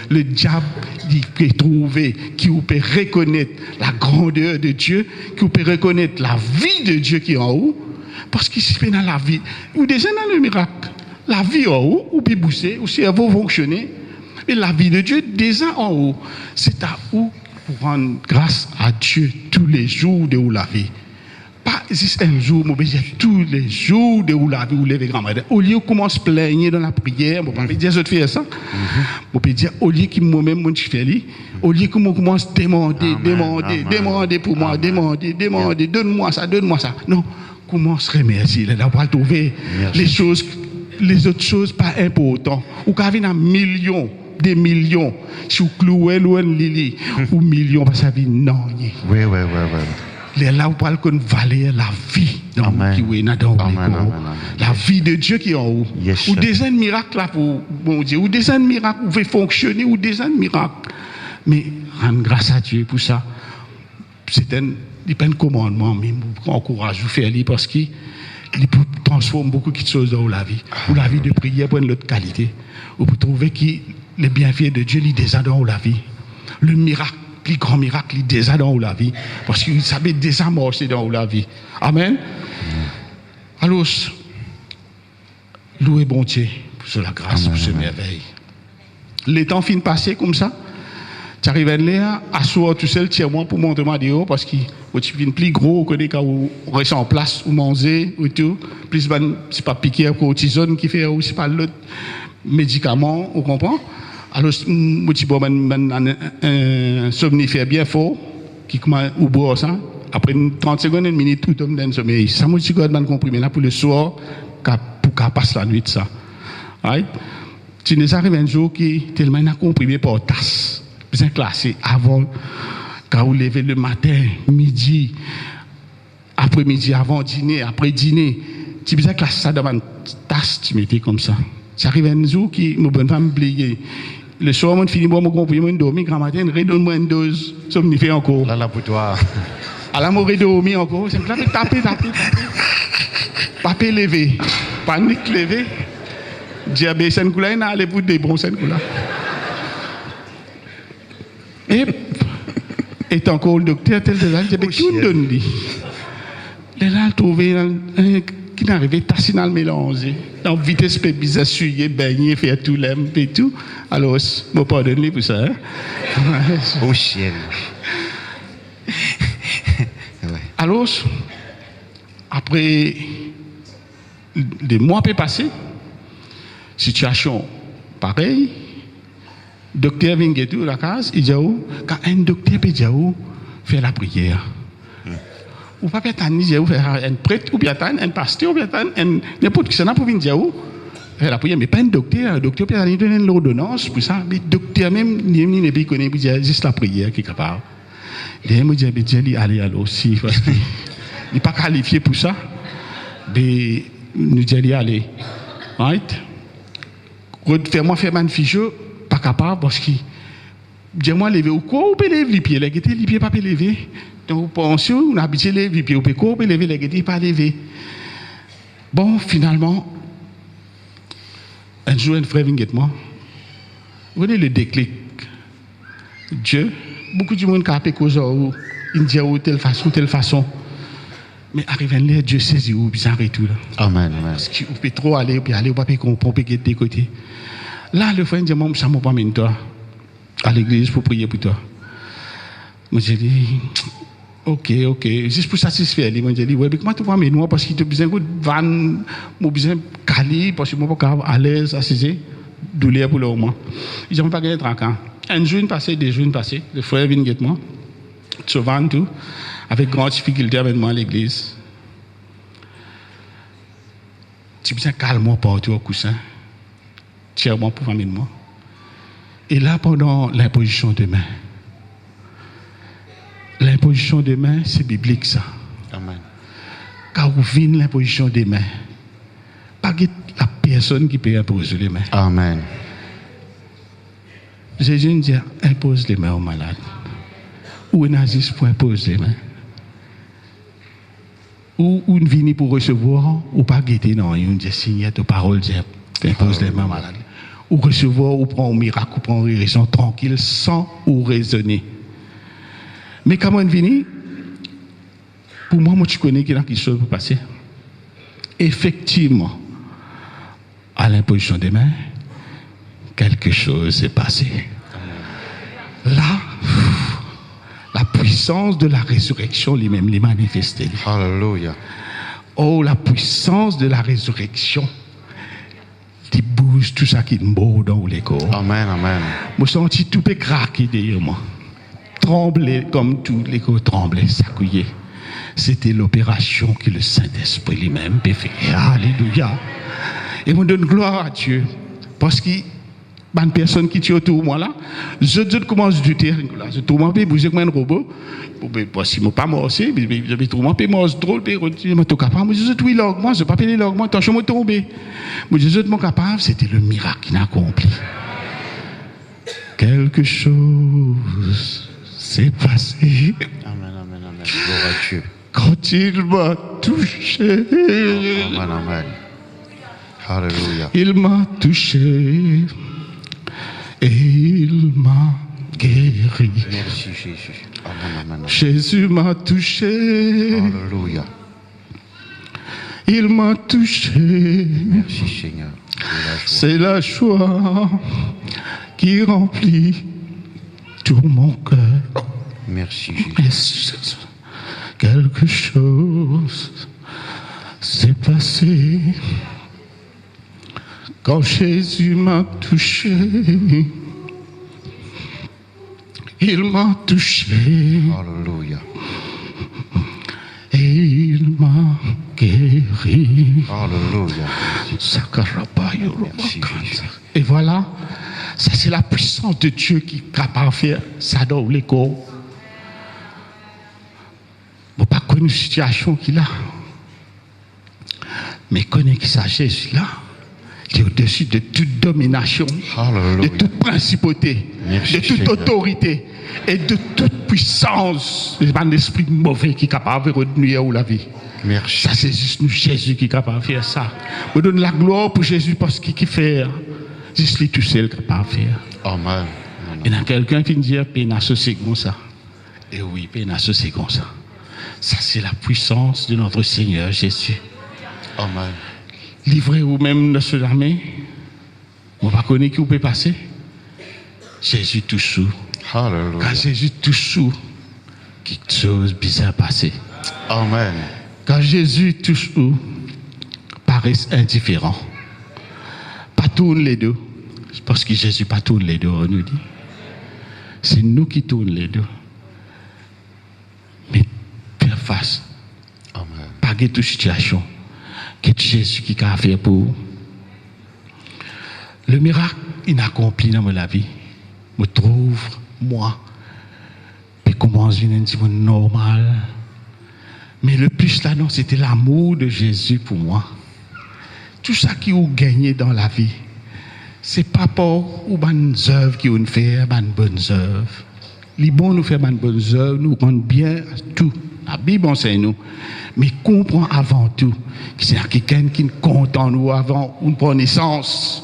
le diable, il peut trouver, qui peut reconnaître la grandeur de Dieu, qui peut reconnaître la vie de Dieu qui est en haut. Parce qu'il se fait dans la vie. Ou déjà dans le miracle. La vie en haut, ou peut bouger, ou cerveau fonctionner. Mais la vie de Dieu, déjà en haut, c'est à où pour rendre grâce à Dieu tous les jours de la vie. Pas juste un jour, mais tous les jours de la vie, vous levez grand-mère. Au lieu de commencer à plaigner dans la prière, je ne peux pas dire que je fais ça. Je peux dire, au lieu que moi-même, je fais ça, au lieu que je commence à demander pour moi, demander, donne-moi ça. Non, commence à remercier, d'avoir trouvé les autres choses pas importantes. Ou quand il y a des millions, si vous clouez loin Lili, ou millions, parce que ça vit non. Oui. Les là où parle qu'on valait la vie dans qui est dans la vie de Dieu qui est en haut. Yes, ou des miracles là pour bon Dieu, ou des miracles où vous pouvez fonctionner, ou des miracles. Mais rendre grâce à Dieu pour ça, c'est un commandement, mais je encourage vous faire lire parce qu'il transforme beaucoup de choses dans la vie. Ou la vie de prière pour une autre qualité. Ou pour trouver que les bienfaits de Dieu, ils déjà dans la vie. Le miracle, le grand miracle, il déjà dans la vie. Parce qu'il savait déjà marcher dans la vie. Amen. Alors, louez bon Dieu pour la grâce, pour ce merveille. Les temps finissent passer comme ça. Tu arrives à l'air, asseoir tout seul, tiens-moi pour monter ma dehors, parce que tu viens plus gros que des cas où on reste en place, ou manger, ou tout. Plus, c'est pas piquer à cortisone qui fait, ou c'est pas l'autre médicament, on comprend. Alors, je dis, bon, un somnifère bien fort, qui commence ou boire ça. Après 30 secondes, une minute, tout tombe dans le sommeil. Ça, moi, je dis, man comprimé là pour le soir, pour qu'elle passe la nuit, ça. Right? Tu nous arrives un jour qui tellement n'a comprimé par tasse. Bien classé avant, quand vous levez le matin, midi, après-midi, avant dîner, après dîner. Tu bien classé ça dans une tasse, tu mettais comme ça. Ça arrive un jour qui, ma bonne femme, oublié. Le soir, on finit, moi, comprimé, on dormit, grand matin, redonne-moi une dose, somnifère encore. Là, pour toi. À la mort dormi encore, c'est là, taper. Papier levé, panique levé, diabète, c'est un aller pour des bons, c'est et encore le docteur, tel de là, j'avais tout donné. Les là, trouvé qui n'arrivait tassinal mélangé. Donc, vitesse peut bizarre, suyer, baigner, faire tout l'aime et tout. Alors, je ne pardonne pour ça. Hein? Au ciel. Alors, après des mois peut passer, situation pareille, docteur vient à la case, il dit quand un docteur peut dire faire la prière. Ou pas peut-être faire un prêtre ou bien un pasteur ou bien n'importe qui ça pour venir dire faire la prière, mais pas un docteur peut aller donner l'ordonnance pour ça, mais docteur même ni pas connaît pour dire juste la prière qui est capable. Il me dit allez aussi parce qu'il n'est pas qualifié pour ça. Mais nous dit allez, right? Fais-moi faire un fichier, pas capable parce que dis-moi lever ou quoi ou peut lever les pieds, les pieds pas lever. Donc pensez on a habitué les pieds ou peut quoi ou peut lever les pas lever. Bon finalement un jour un frère vient moi. Vous voyez le déclic. Dieu, beaucoup de monde qui a fait cause ou il dit telle façon. Mais arrive là, Dieu saisit ou bizarre et tout là. Amen. Parce que vous pouvez trop aller, puis aller, vous ne pouvez pas comprendre, vous des côtés. Là, le frère dit, moi, ça ne m'a pas mis toi à l'église pour prier pour toi. Moi, j'ai dit, ok, juste pour satisfaire. Moi, j'ai dit, ouais, mais comment tu vas m'amener parce qu'il te besoin de van, moi, besoin de caler, parce que moi, pas à l'aise, assiser, douleur pour le moment. Ils n'ont pas gagné 30 ans. Un jour passé, deux jours passés, le frère vient guetter moi, se vend tout, avec grande difficulté avec moi à l'église. Tu bien calme-moi partout au coussin, tire-moi pour amener moi. Et là, pendant l'imposition de main, c'est biblique ça. Amen. Quand vous venez l'imposition des mains, pas la personne qui peut imposer les mains. Amen. Jésus nous dit, impose les mains aux malades. Ou un agisse pour imposer les mains. Ou une vini pour recevoir, ou pas guetter, non, il dit, signer ta parole, impose les mains aux malades. Ou recevoir, ou prendre un miracle, ou prendre une raison tranquille, sans ou raisonner. Mais quand on vini, pour moi, tu connais qu'il y a quelque chose pour passer. Effectivement, à l'imposition des mains, quelque chose s'est passé. Là, la puissance de la résurrection lui-même les manifestait. Alléluia. Oh, la puissance de la résurrection qui bouge tout ça qui est beau dans les corps. Amen. Je sens tout peut craquer derrière moi. Trembler comme tous les corps tremblaient, s'accouiller. C'était l'opération que le Saint-Esprit lui-même peut faire. Alléluia. Et on donne gloire à Dieu. Parce que une personne qui tient autour de moi là, je commence du terrain là. Je trouve moi bouger comme un robot. Parce qu'il m'a pas morcé, je trouve moi morce drôle, je me suis capable. Je suis l'augment, je pas payer l'augment, je me tomber. Je suis capable, c'était le miracle qu'il a accompli. Quelque chose s'est passé. Amen. Gloire à Dieu. Quand il m'a touché. Amen. Alléluia. Il m'a touché et il m'a guéri. Merci Jésus. Amen. Jésus m'a touché. Alléluia. Il m'a touché. Merci Seigneur. C'est la joie qui remplit tout mon cœur. Merci Jésus. Et quelque chose s'est passé quand Jésus m'a touché. Il m'a touché. Alléluia. Et il m'a guéri. Alléluia. Merci, et voilà, ça c'est la puissance de Dieu qui est capable de faire ça dans les corps. Je n'ai pas connu une situation qu'il a. Mais connais qui ça Jésus là, qui est au-dessus de toute domination, Alléluia. de toute principauté, Merci, de toute Seigneur. autorité et de toute puissance. Il n'y a pas d'esprit mauvais qui est capable de retenir la vie. Merci. Ça, c'est juste nous, Jésus qui est capable de faire ça. Je donne la gloire pour Jésus parce qu'il fait. Juste lui tout seul qui est capable de faire. Amen. Il y a quelqu'un qui me dit, peine associé comme ça. Et oui, peine associé comme ça. Ça, c'est la puissance de notre Seigneur Jésus. Amen. Livré ou même de ce jamais, on ne va pas connaître qui vous peut passer. Jésus touche sous. Alléluia. Quand Jésus touche sous, quelque chose de bizarre passe. Amen. Quand Jésus touche où, paraît indifférent. Pas tourne les deux. Parce que Jésus pas tourne les deux, on nous dit. C'est nous qui tournons les deux. Mais faire face. Amen. Pas de toute situation. C'est Jésus qui a fait pour vous. Le miracle inaccompli dans ma vie, me trouve, moi, puis commence à dire normal. Mais le plus là, non, c'était l'amour de Jésus pour moi. Tout ça qui vous gagné dans la vie, c'est pas pour ou bonnes œuvres qui nous fait, bonnes œuvres. Les bons nous fait bonnes œuvres, nous rendent bien à tout. La Bible enseigne nous. Mais comprend avant tout que c'est quelqu'un qui compte en nous avant une naissance.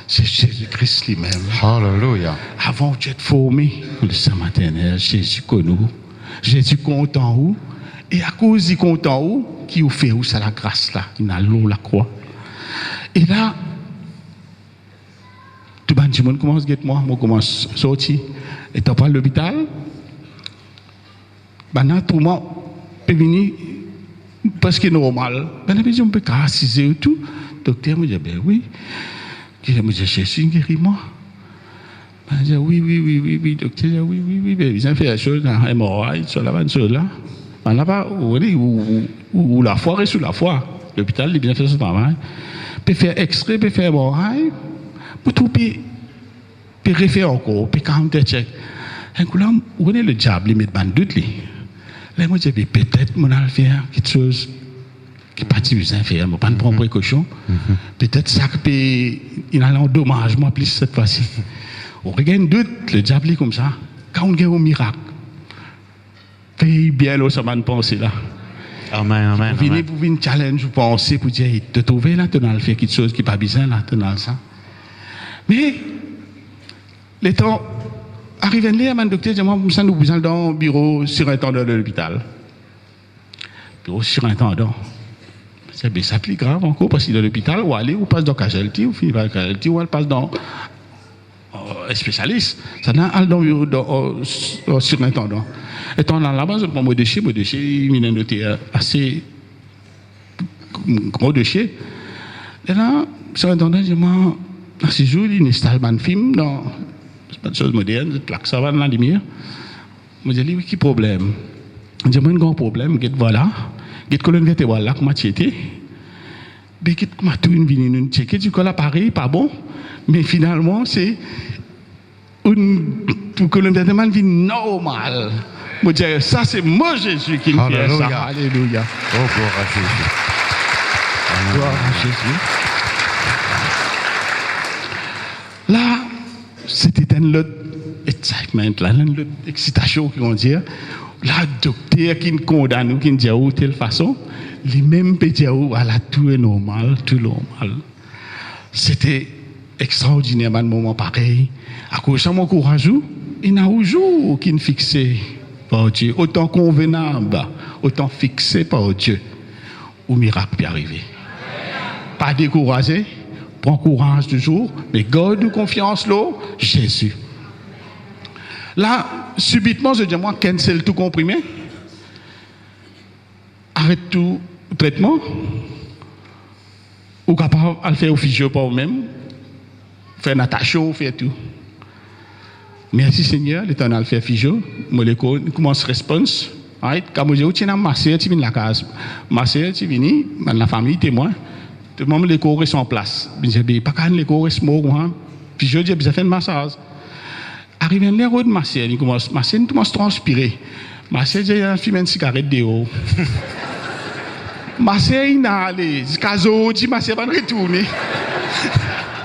C'est Jésus-Christ lui-même. Alléluia. Avant d'être formé, le Saint maternel, Jésus connaît nous. Jésus compte en vous. Et à cause du compte en vous, qui vous fait où ça la grâce là, qui n'a l'eau la croix. Et là, tout le monde commence à guetter moi commence à sortir. Et tu parles de l'hôpital. Maintenant, tout le monde peut venir parce que c'est normal. Maintenant, je peux cassiser et tout. Le docteur me dit, ben oui. Je me dis, Jésus, guéris-moi. Je dis, oui, docteur, oui. Ben, ils ont fait la chose, un hémorroïde, sur la là. On n'a pas, ou la foi reste sous la foi. L'hôpital, il a bien fait son travail. Peut faire extrait, peut faire hémorroïde. Pour tout, peut refaire encore, peut quand même check. Un coup là, où est le diable, il met de doute. Là, moi, je dis, peut-être, mon a faire quelque chose qui n'est pas difficile à faire, mais pas de prendre précaution. Peut-être ça que il a un dommage, moi, plus cette fois-ci. On regarde un doute, le diable est comme ça. Quand on gagne un miracle, fait bien là, ça m'a pensé là. Amen, amen. Vous venez pour une challenge, vous pensez, pour dire, te trouver là, tu as fait quelque chose qui n'est pas bizarre là, tu as ça. Mais, les temps, arrivé là, mon docteur dit, moi, nous besoin dans le bureau surintendant de l'hôpital. Bureau surintendant. C'est ça plus grave encore, parce que dans l'hôpital, ou aller, ou passe dans casualty, ou finit par casualty, ou elle passe dans un spécialiste. Ça n'a dans le bureau surintendant. Et on a là-bas, je prends mon déchet, il a noté assez gros déchet. Et là, surintendant, je moi, dans ces jours, il installe un film dans une chose moderne, plaque ça va dans la lumière. Je dis, oui, quel problème? Je dis, moi, un grand problème, voilà. Get colonne vertébrale là, comment tu étais? Mais get comment tout une venue nous checker du coup l'appareil pas bon, mais finalement c'est une colonne vertébrale vie normale. Moi dire ça c'est moi Jésus qui me fait ça. Alléluia. Oh gloire à Jésus. Gloire à Jésus. Là, c'était un lot excitement, là, une lot excitation qui vont dire. La docteur qui nous condamne, qui nous dit de telle façon, lui-même peut dire voilà, tout est normal, tout est normal. C'était extraordinaire, un moment pareil. À cause de mon courage, il y a un jour qui est fixé par Dieu, autant convenable, autant fixé par Dieu. où miracle peut arriver. Pas décourager, prends courage toujours, mais garde confiance là, Jésus. Là, subitement, je dis moi, cancel tout comprimé, arrête tout traitement, ou capable de le faire au physio par vous-même, faire natation, faire tout. Merci Seigneur, l'Éternel fait physio, moi l'école commence réponse. Quand je dis ma sœur tu viens la case, ma sœur tu viens, la famille témoin, tout le monde l'école reste en place. Je dis pas quand l'école reste mort, physio dit besoin faire un massage. Arrivé l'air de ma sœur, ma sœur commence à transpirer. Ma sœur dit fume une cigarette dehors. Ma sœur il n'a allé, jusqu'à aujourd'hui ma sœur va retourner.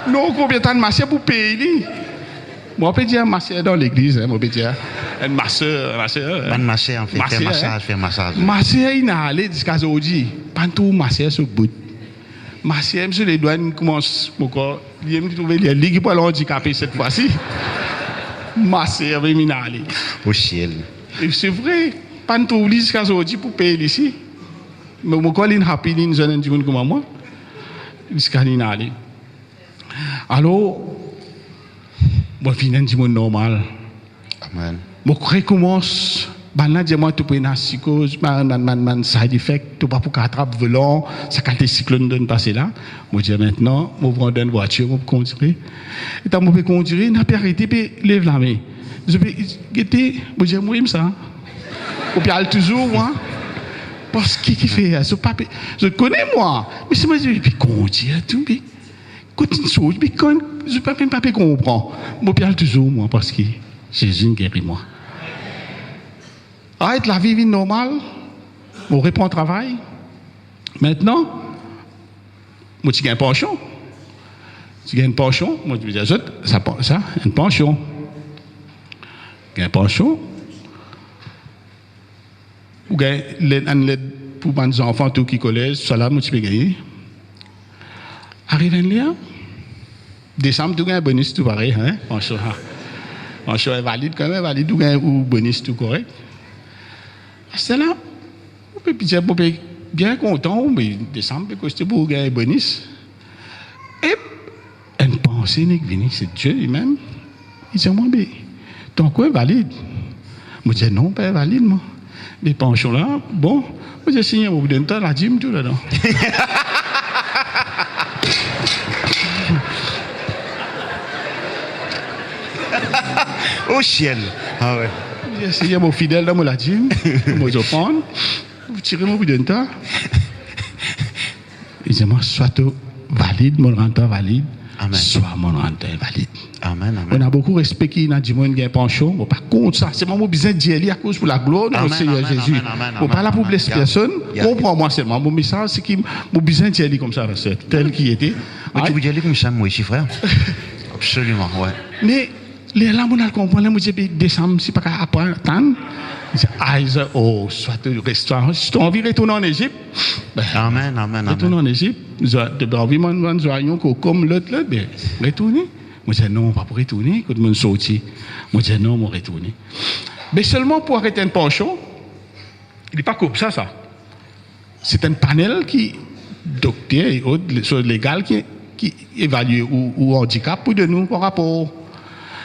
Non, combien de temps ma sœur pour payer? Moi, je peux dire ma sœur dans l'église, je peux dire ma sœur. Ma sœur, en fait, faire massage. Ma sœur, il n'a allé jusqu'à aujourd'hui. Pantou, ma sœur se bout. Ma sœur, monsieur les douanes, commence encore. Il me trouve les ligues pour l'handicapé cette fois-ci. Ma sœur, il n'a allé. Au ciel. Et c'est vrai. Pantou, jusqu'à aujourd'hui pour payer ici. Mais moi, quand il est happy, il est un petit comme moi. Jusqu'à il n'a allé. Alors, moi, je viens du monde normal. Amen. Je recommence. Moi, tu peux une psychose, man side effect, tu pas pour attraper volant, ça quand les cyclones de passer là. Moi, je dis maintenant, je prends une voiture, je conduire. Et quand je peux conduire, je peux arrêter, je lève la main. Je peux guetter, je dis, moi, j'aime ça. Je peux aller toujours, moi. Parce que qui fait ça? Je connais, moi. Mais c'est moi, je peux conduire, tout. Quand une chose, mais quand je ne peux pas comprendre, je peux aller toujours, moi, parce que Jésus guérit moi. Arrête la vie normale, on reprend le travail. Maintenant, moi, tu gagnes un pension. Tu gagnes une pension, moi, je dis, ça, une pension. Tu gagnes une pension. Ou gagnes l'aide pour mes enfants, tout qui collège, ça là, moi, tu peux gagner. Arrive un lien. Décembre, tu gagnes un bonus, tout pareil, hein? Pension est valide quand même, valide, tu gagnes un bonus, tout correct. C'est là, on peut bien content, mais décembre, parce que pour gagner un bonus. Et une pensée n'est venue, c'est Dieu lui-même. Il dit, moi, mais ton quoi est valide? Moi, je dis, non, pas valide, moi. Mais pension là, bon, moi, j'ai signé au bout d'un temps, la dîme, tout là-dedans. Au ciel. Ah ouais. J'ai essayé mon fidèle dans mon dîme, moi je prends, vous tirez mon bout d'un temps. Il dit, moi, soit valide, mon rentrée valide, amen. Soit mon rentrée invalide. Amen, amen. On a beaucoup respecté dans le monde qui a un penchant. Par contre, ça, c'est mon besoin de dire à cause pour la gloire de Seigneur Jésus. On ne parle pas pour blesser personne. Comprends-moi seulement. Mon message, c'est que mon besoin de dire comme ça, c'est tel qu'il était. Tu veux dire comme ça, moi aussi, frère? Absolument, ouais. Mais, les là, on a compris, je dis, décembre, c'est pas qu'à apprendre. Oh, soit tu restes, si tu as envie de retourner en Égypte, amen, amen, retourner en Égypte, tu as envie de joindre comme l'autre, retourner. Moi, je dis non, pas pour retourner, quand je suis sorti. Moi, je dis non, je vais retourner. Mais seulement pour arrêter un penchant, il n'est pas comme ça. C'est un panel qui, docteur et autres, légal, qui évalue ou handicap pour de nous par rapport.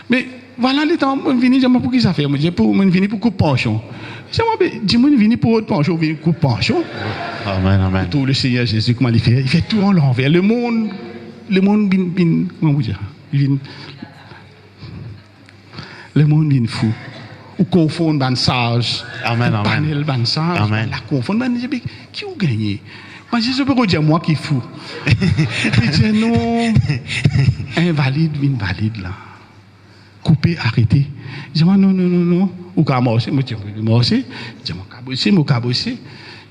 Mais voilà le temps, je viens pour qui ça fait? Je viens pour couper penchant. Je viens pour autre penchant, je viens pour couper penchant. Amen, amen. Tout le Seigneur Jésus, comment il fait? Il fait tout en l'envers. Le monde comment vous dire? Le monde vient fou. Ou confond ban sage. Amen, amen. Panel ban sage. Amen. La confond ban qui ont gagné? Moi, je peux dire moi qui fou. Je dis non. Invalide, invalide là. Couper, arrêter. Je dis non. Ou qu'à morcer, moi je dis morcer. Je dis moi cabosser.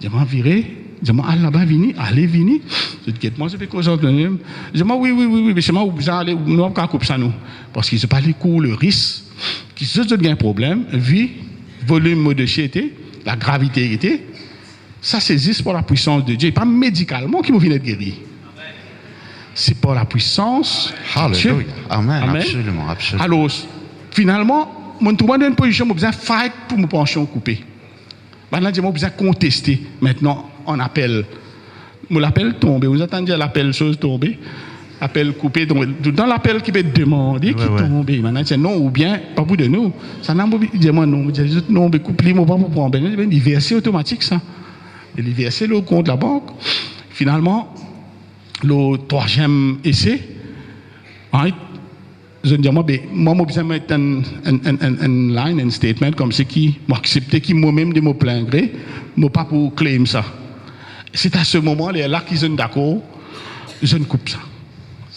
Je dis virer. Je dis allez là-bas, allez, vini. Je dis moi je peux concentrer. Je dis oui, mais c'est moi où j'allais, nous on couper ça nous. Parce qu'ils se pas les cours, le risque, qui se donne un problème, vu, volume de chiété, la gravité était, ça saisisse pour la puissance de Dieu. Et pas médicalement qui me vient d'être guéri. C'est pour la puissance de Dieu. Amen. Absolument. Alors, finalement, mon trouve dans une position, j'ai besoin de fight pour me pencher couper. Maintenant, j'ai besoin de contester. Maintenant, on appelle l'appel tombé. Vous attendez l'appel chose tombée. Appel coupé. Dans l'appel qui peut demander qui tombe. Maintenant, c'est non ou bien, pas pour de nous. Ça n'a pas dit moi non. Je dis non, mais couplé, moi pas pour prendre. Il versé automatique ça. Il versé le compte de la banque. Finalement, le troisième essai, je dis moi, je besoin mettre un line, un statement comme ce qui m'a accepté, qui moi-même de mon plein gré, moi pas pour claim ça. C'est à ce moment-là qu'ils sont d'accord, je ne coupe ça.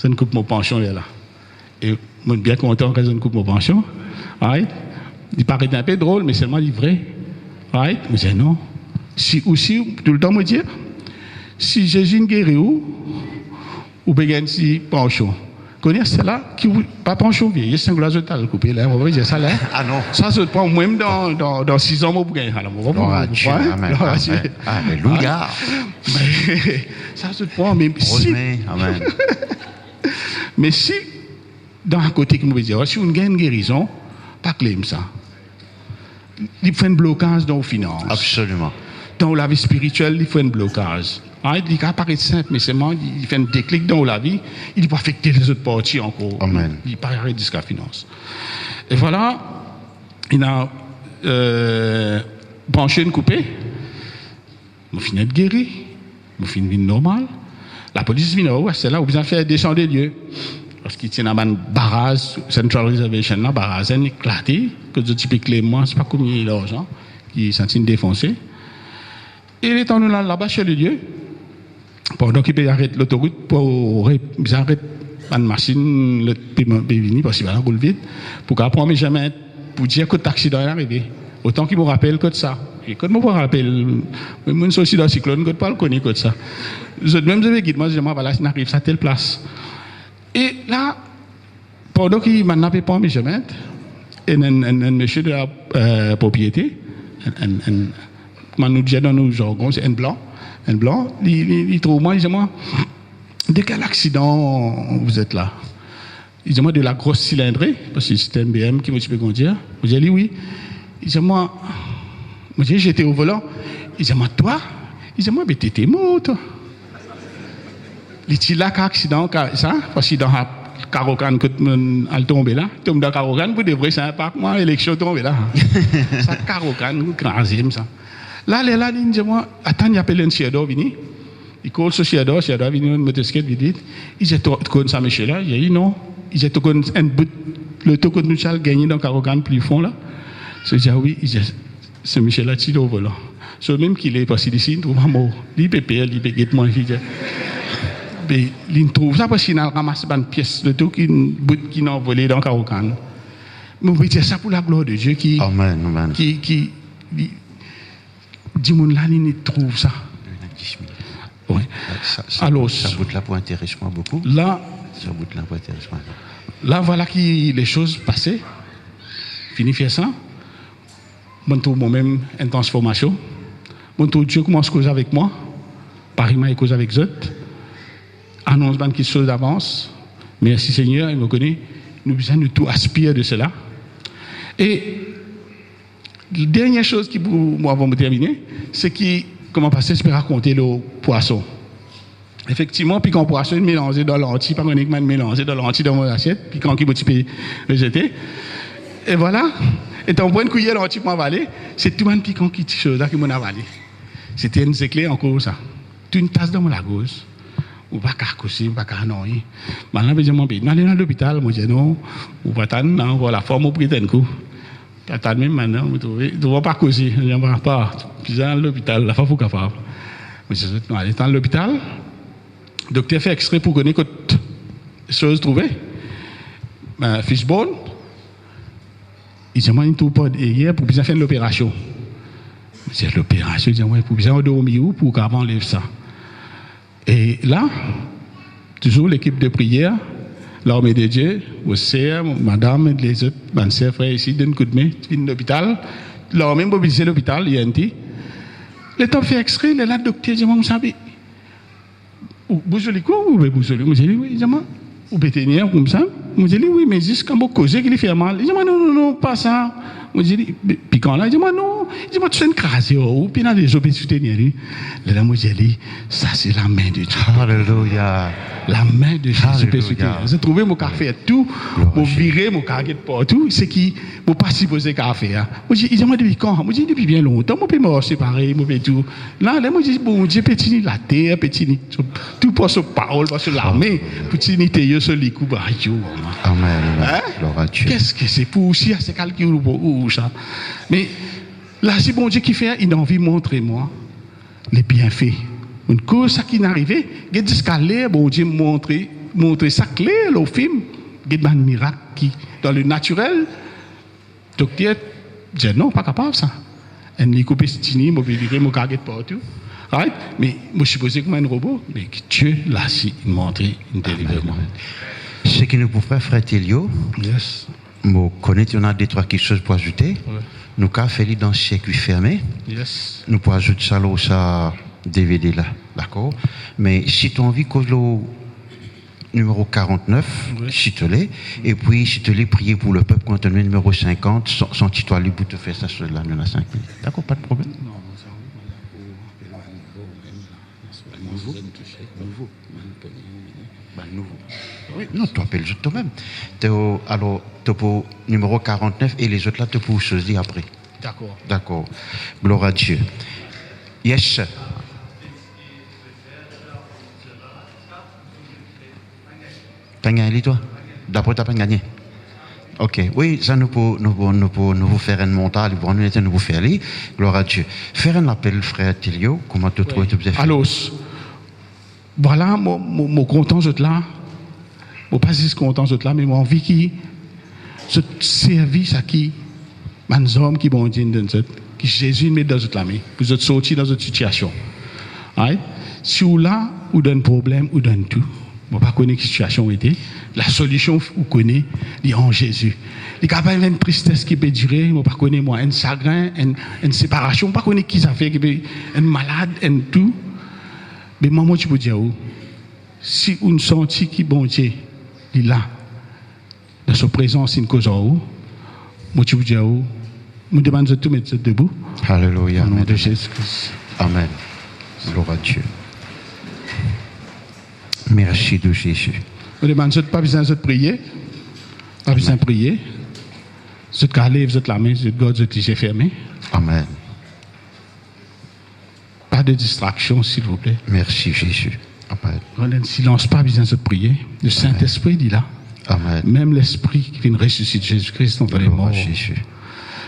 Je ne coupe mon pension là. Et je suis bien content que je ne coupe mon pension. Right? Il paraît un peu drôle, mais seulement il vrai. Right? Mais je dis non. Si aussi, tout le temps me dire, si Jésus guérit ou bien si pension. Connaissez cela qui pas pension vieille, c'est un glace de tal coupé là, on va dire ça là. Ah non. Ça se prend même dans 6 ans pour gagner. Alors on va Alléluia. Ça se prend même si. Amen. Mais si dans un côté qui me dit si on gagne une guérison, pas claim ça. Il fait un blocage dans les finances. Absolument. Dans la vie spirituelle, il fait un blocage. Il paraît simple, mais seulement il fait un déclic dans la vie, il ne peut pas affecter les autres parties encore. Amen. Il paraît jusqu'à la finance. Et voilà, il a branché une coupée, il finit de guérir, il finit de vie normale. La police vient, c'est là où ils ont fait descendre les lieux. Parce qu'il tient à un barrage, Central Reservation, là, barrage, il éclaté, que je dis que moi, c'est pas combien il y a d'argent, qui sont défoncés. Et il est en là-bas chez le lieu. Pendant qu'il arrête l'autoroute pour arrêter une machine, le paiement est parce qu'il va rouler vite, pour qu'après, mais jamais pour dire que l'accident est arrivé. Autant qu'il me rappelle que ça. Et quand je me rappelle, moi, je suis dans le cyclone, je ne pas le connaître que ça. Même je vais guider, moi, je me dis, voilà, il arrive à telle place. Et là, pendant qu'il m'a nappé pas, mais je mets, et un monsieur de la propriété, comment nous disons dans nos jargons, c'est un blanc, il trouve moi, il dit moi, de quel accident vous êtes là? Il dit moi de la grosse cylindrée, parce que c'était un BM qui me peut dire. Je dis oui. Il dit moi, j'étais au volant. Il dit moi toi? Il dit moi mais t'étais mort toi. Il dit là qu'un accident ça, parce que dans la Carocane que elle tombe là, tombe dans Carocane pour de vrai c'est un parc moi élection tombe là. Ça Carocane crasé ça. Là, il dit moi, attends, il appelle un chiador, vini. Il colle ce chiador vini, un motoskate, vite. Il dit, tu connais ça, monsieur là? Il dit, non. Il dit, tu connais un bout, le taux que nous allons gagner dans Carocane plus fond là? Je dis, oui. Il dit, ce monsieur là, tu es au volant. C'est même qu'il est passé d'ici, il trouve un mot. Il pépère, il péguette moi, il dit. Mais il trouve ça parce qu'il a ramassé une pièce, le tout qui n'a volé dans Carocane. Mais on peut dire ça pour la gloire de Dieu qui. Amen. Dis-moi là, il trouve ça. Oui. Alors, ça bout là pour intéresser moi beaucoup. Là, ça bout là pour intéresser moi. Là, voilà qui les choses passées. Fini faire ça. Moi, trouve moi-même une transformation. Moi, trouve Dieu commence à causer avec moi. Paris m'a cause avec eux. Annonce ban qui chose d'avance. Merci Seigneur, il me connaît. Nous besoin de tout aspirer de cela. Et la dernière chose qui pour moi va me terminer, c'est comment passer, je peux raconter le poisson. Effectivement, puis quand le poisson est mélangé dans l'anti, pas uniquement mélangé dans l'anti dans mon assiette, puis quand il peut rejeter. Et voilà. Et ton point de cuillère l'anti pour m'avaler, c'est tout un piquant qui chose là qui m'a avalé. C'était une clé encore ça. Tu une tasse dans mon lagos. Ou pas carcosser, ou pas carnoyer. Maintenant, je me dis, allez dans l'hôpital, moi je dis non, ou pas tant, voilà, forme au prix d'un coup. T'as même maintenant, vous trouvez, tu ne vas pas causer, je ne vais pas. Puis dans l'hôpital, la fois faut capable. Mais je dis, non, allez dans l'hôpital, le docteur fait extrait pour connaître que chose trouvée. Fishbone, il dit, moi, il ne trouve pas hier pour bien faire l'opération. Je dis, l'opération, il dit, ouais, pour bien endormir ou pour qu'on enlève ça. Et là, toujours l'équipe de prière, l'armée de Dieu, vos sœurs, madame, les autres, mes sœurs, frères ici, donnent un coup de main, ils viennent à l'hôpital. L'armée mobilisé l'hôpital, il y a un petit. Le temps fait extrait, le docteur dit, moi, vous savez, vous savez quoi, vous savez, vous savez, oui, il dit, moi, vous pétez comme ça, vous savez, oui, mais juste quand vous causez qu'il fait mal, il dit, non, pas ça, Moi, j'ai dit, puis quand là, il dit, moi, non. Il dit, moi, tu sais, une crasée, ou puis dans les obésités, là, moi, j'ai dit, ça, c'est la main de Dieu. Alléluia. La main de Jésus persécuté. Alléluia. J'ai trouvé mon café et tout, mon viré, mon carguet partout. C'est qui, mon pas supposé café. Hein. Moi, il dit, moi, depuis quand? Moi, je dis, depuis bien longtemps. Moi, puis moi, c'est pareil, moi, puis tout. Là, moi, je dis, bon, Dieu, petit la terre, petit tout pour ce parole, pour ce l'armée, petit ni théo, ce licou, bah, yo. Amen. Hein? Gloire à Dieu. Qu'est-ce que c'est pour aussi, c'est calcul ou ça? Mais là, si bon Dieu qui fait, il a envie de montrer moi les bienfaits. Une cause qui n'est arrivé, il dit qu'à bon Dieu montrer ça clair au film, il y a un miracle qui, dans le naturel, docteur dit non, pas capable ça. Elle m'a coupé ce tini, m'a viré, m'a cargué partout. Right? Mais je suis posé comme un robot, mais Dieu l'a si montré une délivrement. Ce que nous pouvons faire, frère Télio, Yes. nous connaissons, on a des trois quelque chose pour ajouter. Ouais. Nous avons fait dans le circuit fermé. Yes. Nous pouvons ajouter ça là, ça DVD là. D'accord? Mais si tu as envie que le numéro 49, Oui. si tu l'es, et puis si tu l'es, prier pour le peuple, quand on est numéro 50, sans titre libre pour te faire ça sur là, nous avons 5 minutes. D'accord? Pas de problème? Non. Nouveau. Oui, non, tu appelles juste toi-même. Alors, tu pour numéro 49 et les autres là, tu peux choisir après. D'accord. D'accord. Gloire à Dieu. Yes. T'as gagné, toi? D'après, t'as pas gagné? Ok. Oui, ça nous pouvons faire un montage, nous pouvons faire aller. Gloire à Dieu. Faire un appel, frère Tilio, comment tu trouves tout ça? Alors, voilà, mon content, je là. Bon, pas si content, je là, mais mon envie qui, ce service à qui, les hommes qui vont dire, qui Jésus met dans cette main, pour vous sortir dans cette situation. Right? Si vous là, vous donne problème, vous donne tout. Je ne sais pas quelle situation était. La solution, vous connaissez, c'est en Jésus. Il y a une tristesse qui peut durer, je ne sais pas connaître moi, un chagrin, une séparation, je ne sais pas connaître qui ça fait, un malade, un tout. Mais moi, je peux dire, si vous sentez que bon Dieu est là, dans sa présence, une cause en haut, moi, je peux dire, je demande de tout mettre debout. Alléluia. Au nom de Jésus-Christ. Amen. Gloire à Dieu. Merci de Jésus. Je demande pas besoin de prier. Pas besoin de prier. Vous êtes calé, vous êtes la main, vous êtes God, vous êtes les yeux fermés. Amen. Pas de distraction, s'il vous plaît. Merci Jésus. Amen. On est en silence, pas besoin de prier. Le Saint-Esprit dit là. Amen. Même l'Esprit qui vient ressusciter Jésus-Christ dans les morts. Jésus.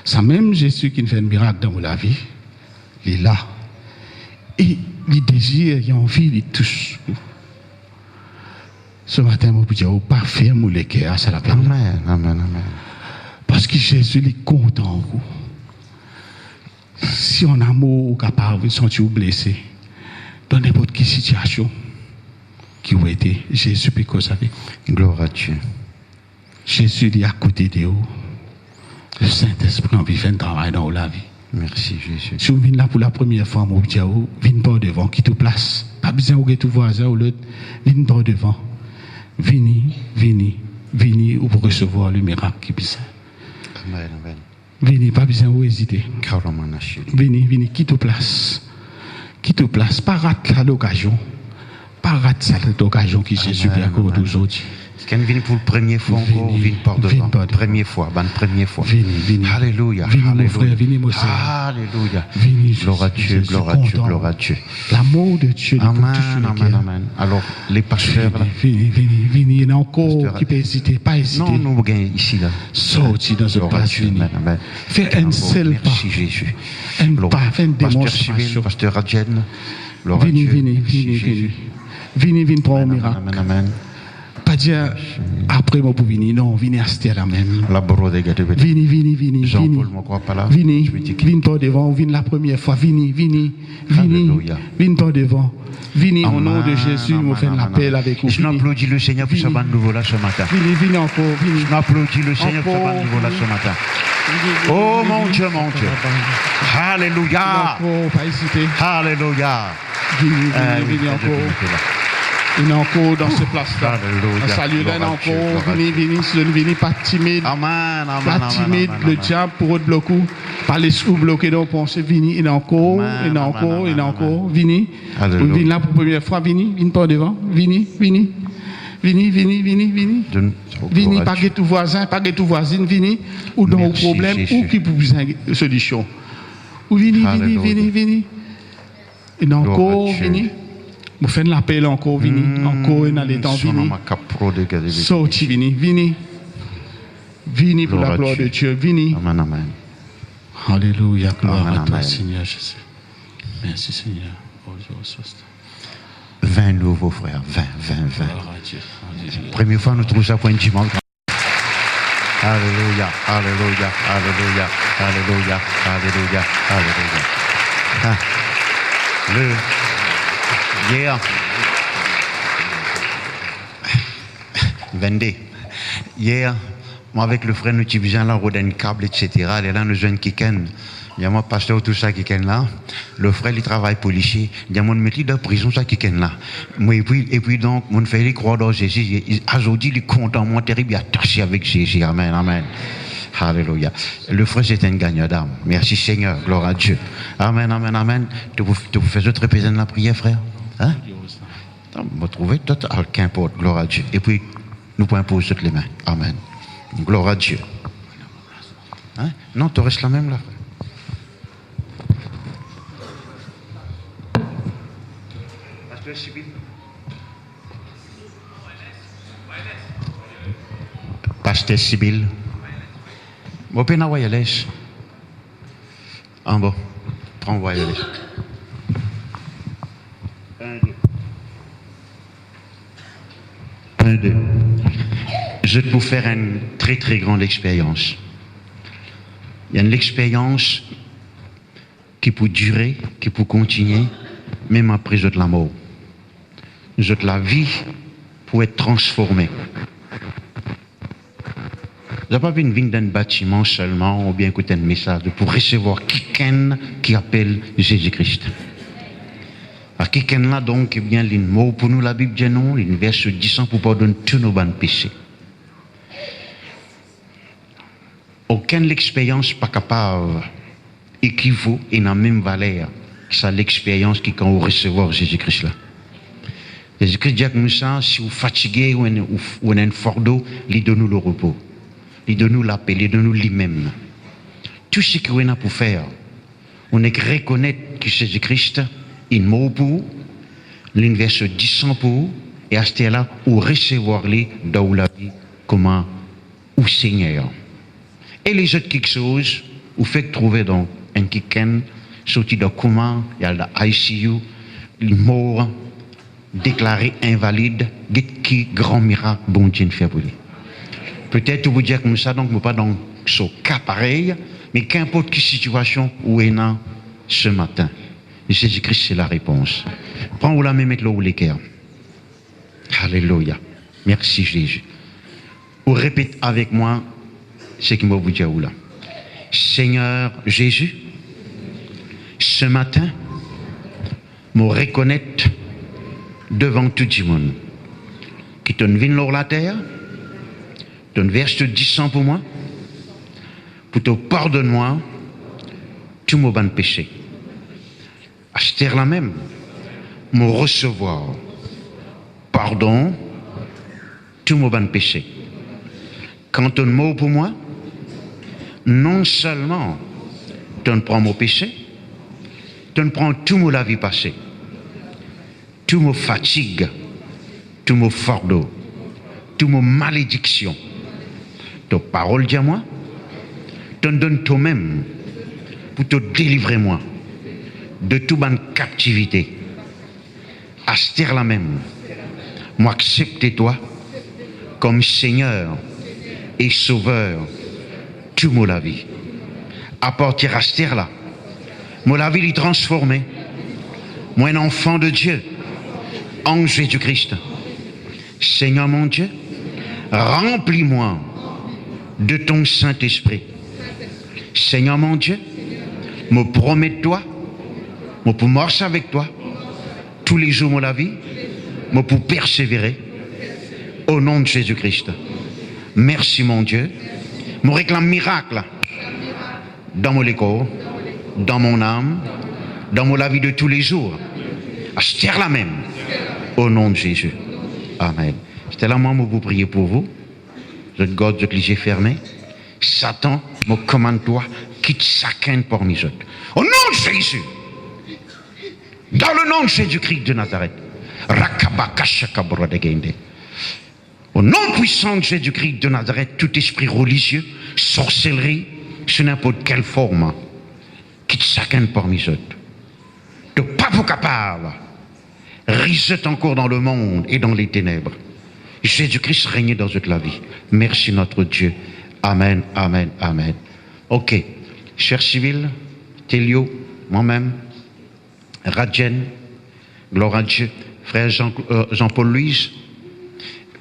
Ça même Jésus qui fait un miracle dans la vie, il est là. Et les désirs, il a envie, il touche. Ce matin, je peux dire, pas ferme ou les cœurs, c'est la peine. Amen. Amen. Amen. Parce que Jésus est content. Si on a amour ou capable de se sentir blessé, dans n'importe quelle situation qui a été, Jésus peut causer avec vous. Gloire à Dieu. Jésus est à côté de vous. Le Saint-Esprit en vivant un travail dans la vie. Merci Jésus. Si vous venez là pour la première fois, je vous dis, venez pas devant, quitte place. Pas besoin de tout voisin ou l'autre, venez pas devant. Venez, ou pour recevoir le miracle qui besoin. Amen. Amen. Venez, pas besoin d'hésiter. Karamanashi. Venez, quitte place. Quitte place, pas rate l'occasion. Pas rate cette occasion qui Jésus a accordée aujourd'hui. Quand vient pour la première fois encore, vient par devant. Première fois, première fois. Venez. Alléluia. Venez mon frère, venez mon sœur. Alléluia. Venez, gloire à Dieu, gloire à Dieu, gloire à Dieu. L'amour de Dieu. Amen. Alors, les pasteurs là. Venez, il y en a encore qui peut hésiter, pas hésiter. Non, nous gagnons ici là. Sorti dans cette place, venez. Fais un seul pas. Merci Jésus. Un pas, fais une démonstration. Pasteur Radjen. Venez pour un miracle. Amen. Pas dire après moi pour venir, non, venez à cette là même. La boro de gâteau. Venez. Jean-Paul, je ne crois pas là. Venez pas devant, venez la première fois, venez pas devant. Venez au nom de Jésus, nous faisons l'appel avec vous. Je n'applaudis le Seigneur pour ce ban nouveau là ce matin. Venez encore, venez. Je n'applaudis le Seigneur pour ce ban nouveau là ce matin. Oh mon Dieu. Alléluia. Pas hésiter. Alléluia. Venez encore. Il est encore dans cette place-là. Alléluia. Salut, il est Gloire à Dieu, encore. gloire à Venez, pas timide. Amen, amen, Pas amen, timide, amen, le amen. diable pour être bloqué. Pas l'esprit bloqué dans pensée. Vini, il est encore, Amen, il est amen, encore, il est amen, encore. Vini. Alléluia. Vini là pour la première fois. Vini par devant. Vini. Vini, pas que tout voisin, pas que tout voisine. Vini. Ou dans le Merci, problème, Jésus. ou qui pour besoin de solution. Ou vini. Il est encore, Gloire à Dieu. vini. Vous faites l'appel encore, vini. Encore, il est dans vini. Sorti, vini pour Gloire la à gloire Dieu. de Dieu, vini. Amen, amen. Alléluia, gloire Amen, à toi, amen. Seigneur Jésus. Merci, Seigneur. Bonjour, soste. 20 nouveaux frères, 20. Gloire à Dieu. Alléluia. Première fois, nous trouvons ça pour un dimanche. Alléluia, alléluia, alléluia, alléluia, alléluia, alléluia. Ah. Hier, 22. Hier, moi avec le frère, nous utilisons là, on a un câble, etc. Et là, nous avons un kiken. Il y a moi, pasteur, tout ça, kiken là. Le frère, il travaille policier. Il y a mon métier de prison, ça, kiken là. Moi, et puis donc, mon frère, il croit dans Jésus. Aujourd'hui, il est content, moi, terrible, il est attaché avec Jésus. Amen, amen. Alléluia. Le frère, c'est un gagnant d'âme. Merci Seigneur, gloire à Dieu. Amen, amen, amen. Tu vous fais autre répéter la prière, frère? Hein? Vous trouvez tout, qu'importe, gloire à Dieu. Et puis, nous pouvons poser toutes les mains. Amen. Gloire à Dieu. Hein? Non, tu restes la même là. Pasteur Sibyl. Pasteur Sibyl. Vous pouvez en wireless. En bas. Prends wireless. 1, 2. Je vais vous faire une très très grande expérience. Il y a une expérience qui peut durer, qui peut continuer, même après la mort. La vie pour être transformée. Vous n'avez pas vu une vie d'un bâtiment seulement, ou bien écouter un message, pour recevoir quelqu'un qui appelle Jésus-Christ. À quelqu'un là, donc, eh bien, les mots pour nous, la Bible dit non, les verset 10 pour pardonner tous nos bons péchés. Aucune expérience pas capable équivaut et n'a même valeur que ça l'expérience qui quand vous recevoir Jésus-Christ là. Jésus-Christ dit comme ça, si vous fatiguez ou on a un fardeau, il donne nous le repos. Il donne nous la paix, il donne nous lui-même. Tout ce qu'on a pour faire, on est reconnaître que Jésus-Christ est mort pour l'univers 10 pour et à ce là ou recevoir les dans la vie comment ou Seigneur. Et les autres quelque chose, vous faites trouver donc un quelqu'un sorti de comment, il y a le ICU, il mort, déclaré invalide, qui grand miracle bon Dieu fait pour lui. Peut-être vous dire comme ça, donc vous pas dans ce cas pareil, mais qu'importe quelle situation où est là ce matin. Jésus-Christ, c'est la réponse. Prends-vous la main, mettez-le où les cœurs. Alléluia. Merci Jésus. Vous répétez avec moi ce qu'il m'a vous dire là. Seigneur Jésus, ce matin, me reconnaître devant tout le monde qui te vient sur la terre, te verse 10 sang pour moi, pour te pardonner moi tous mes bons péchés. À cette heure-là même, me recevoir pardon tous mes bons péchés. Quand tu es mort pour moi, non seulement tu ne prends mon péché, tu ne prends tout mon la vie passée, tout mon fatigue, tout mon fardeau, tout mon malédiction. Ta parole dit à moi, tu me donnes toi-même pour te délivrer moi de toute bonne captivité. À cette heure-là même, moi accepte toi comme Seigneur et Sauveur tout mon la vie. À partir à cette heure-là, mon la vie est transformée. Moi un enfant de Dieu en Jésus-Christ. Seigneur mon Dieu, remplis-moi de ton Saint-Esprit. Seigneur mon Dieu, me promets toi, me pour marcher avec toi tous les jours de la vie, mais pour persévérer. Au nom de Jésus-Christ. Merci mon Dieu. Je réclame miracle dans mon corps, dans mon âme, dans la vie de tous les jours. À cette terre-là même. Au nom de Jésus. Amen. C'était là, moi, je vous prier pour vous. Je garde le les yeux fermés. Satan, me commande-toi, quitte chacun parmi eux. Au nom de Jésus. Dans le nom de Jésus-Christ de Nazareth. Au nom puissant de Jésus-Christ de Nazareth, tout esprit religieux, sorcellerie, sous n'importe quelle forme, quitte chacun parmi eux. De pas vous capable, risette encore dans le monde et dans les ténèbres. Jésus-Christ règne dans toute la vie. Merci notre Dieu. Amen, amen, amen. Ok. Cher civil, Télio, moi-même, Radjen, gloire à Dieu, frère Jean-Paul Louise,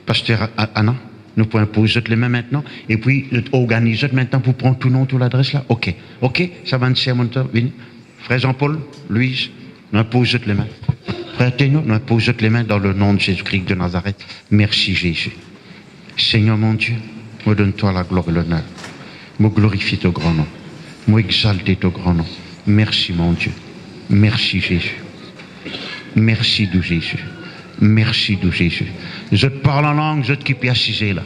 pasteur Anna, nous pouvons poser les mains maintenant, et puis organiser maintenant pour prendre tout nom, toute l'adresse là. Ok, ok, ça va nous mon temps, frère Jean-Paul Louise, nous posons les mains. Frère Théno, nous posons les mains dans le nom de Jésus-Christ de Nazareth. Merci Jésus. Seigneur mon Dieu, me donne-toi la gloire et l'honneur. Me glorifie ton grand nom. Me exalte ton grand nom. Merci mon Dieu. Merci Jésus. Merci de Jésus. Merci de Jésus. Je te parle en langue, je te qui assisé là.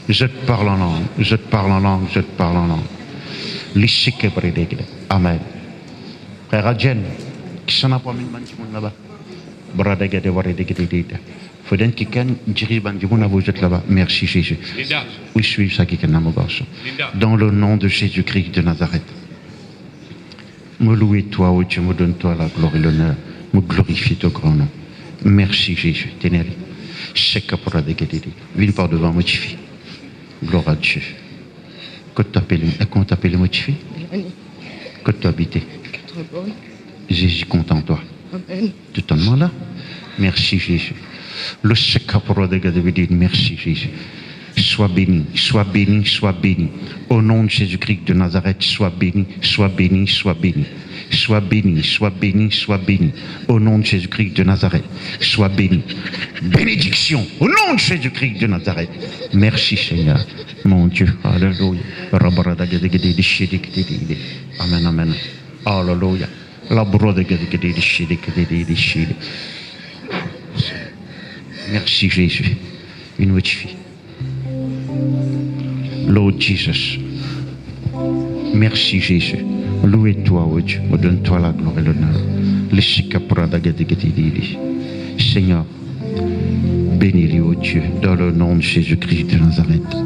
Je te parle en langue, je te parle en langue, je te parle en langue. Amen. Frère Adjen, qui s'en a pas mis là-bas? Merci Jésus. Oui, suis ça qui est dans le nom de Jésus-Christ de Nazareth. Me louer toi, oh Dieu, me donne-toi la gloire et l'honneur. Me glorifie ton grand nom. Merci Jésus. Ténéri. Viens par devant, motivé. Gloire à Dieu. Que t'appelles motivé? Que t'habites? Jésus compte en toi. Amen. Tout en moi là. Merci Jésus. Le secaporo de David, merci Jésus. Sois béni, sois béni, sois béni. Au nom de Jésus-Christ de Nazareth, sois béni, sois béni, sois béni. Sois béni, sois béni, sois béni. Au nom de Jésus-Christ de Nazareth, sois béni. Bénédiction, au nom de Jésus-Christ de Nazareth. Merci Seigneur, mon Dieu. Alléluia. Amen, amen. Alléluia. La brode merci Jésus. Une autre fille. Lord Jesus. Merci Jésus. Louez-toi, oh Dieu. Donne-toi la gloire et l'honneur. Seigneur, bénis-le, oh Dieu, dans le nom de Jésus-Christ de Nazareth.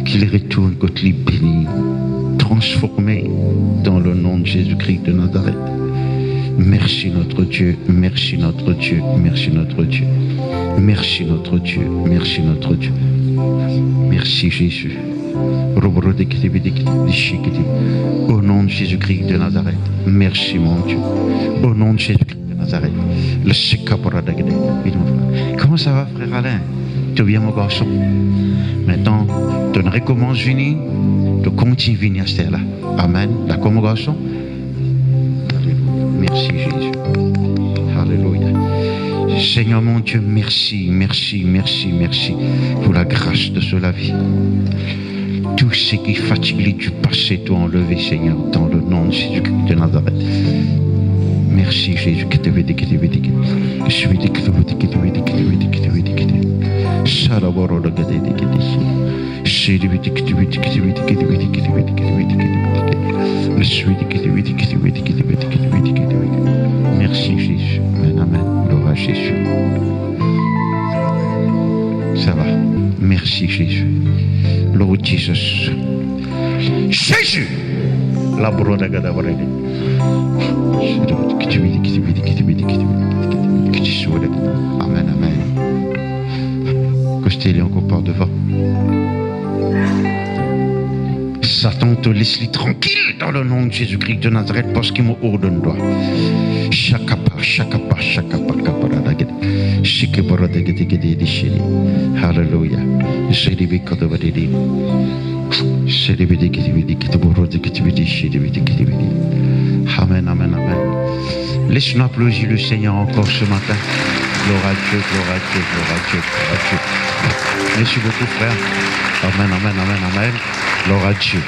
Qu'il retourne contre lui béni, transformé dans le nom de Jésus-Christ de Nazareth. Merci notre Dieu, merci notre Dieu, merci notre Dieu. Merci notre Dieu, merci notre Dieu. Merci Jésus. Au nom de Jésus-Christ de Nazareth. Merci mon Dieu. Au nom de Jésus-Christ de Nazareth. Comment ça va frère Alain? Tu viens mon garçon? Maintenant, tu recommences à venir, tu continues à venir à cette là. Amen. D'accord mon garçon? Merci Jésus. Alléluia. Seigneur mon Dieu, merci, merci, merci, merci pour la grâce de cela vie. Tout ce qui est fatigué du passé, toi enlevé, Seigneur, dans le nom de Jésus-Christ de Nazareth. Merci Jésus. Merci Jésus. Amen, amen. Gloire à Jésus. Ça va. Merci Jésus. Lord Jesus. Jésus. La broda gada varede. Amen, amen. Costel est encore par devant. Satan te laisse tranquille dans le nom de Jésus-Christ de Nazareth parce qu'il m'ordonne toi. Chakapa, chakapa, chakapa, kaparada. Hallelujah. Amen, amen, amen. Laisse-nous applaudir le Seigneur encore ce matin. Gloire à Dieu, gloire à Dieu, gloire à Dieu, gloire à Dieu. Merci beaucoup, frère. Amen, amen, amen, amen. Gloire à Dieu.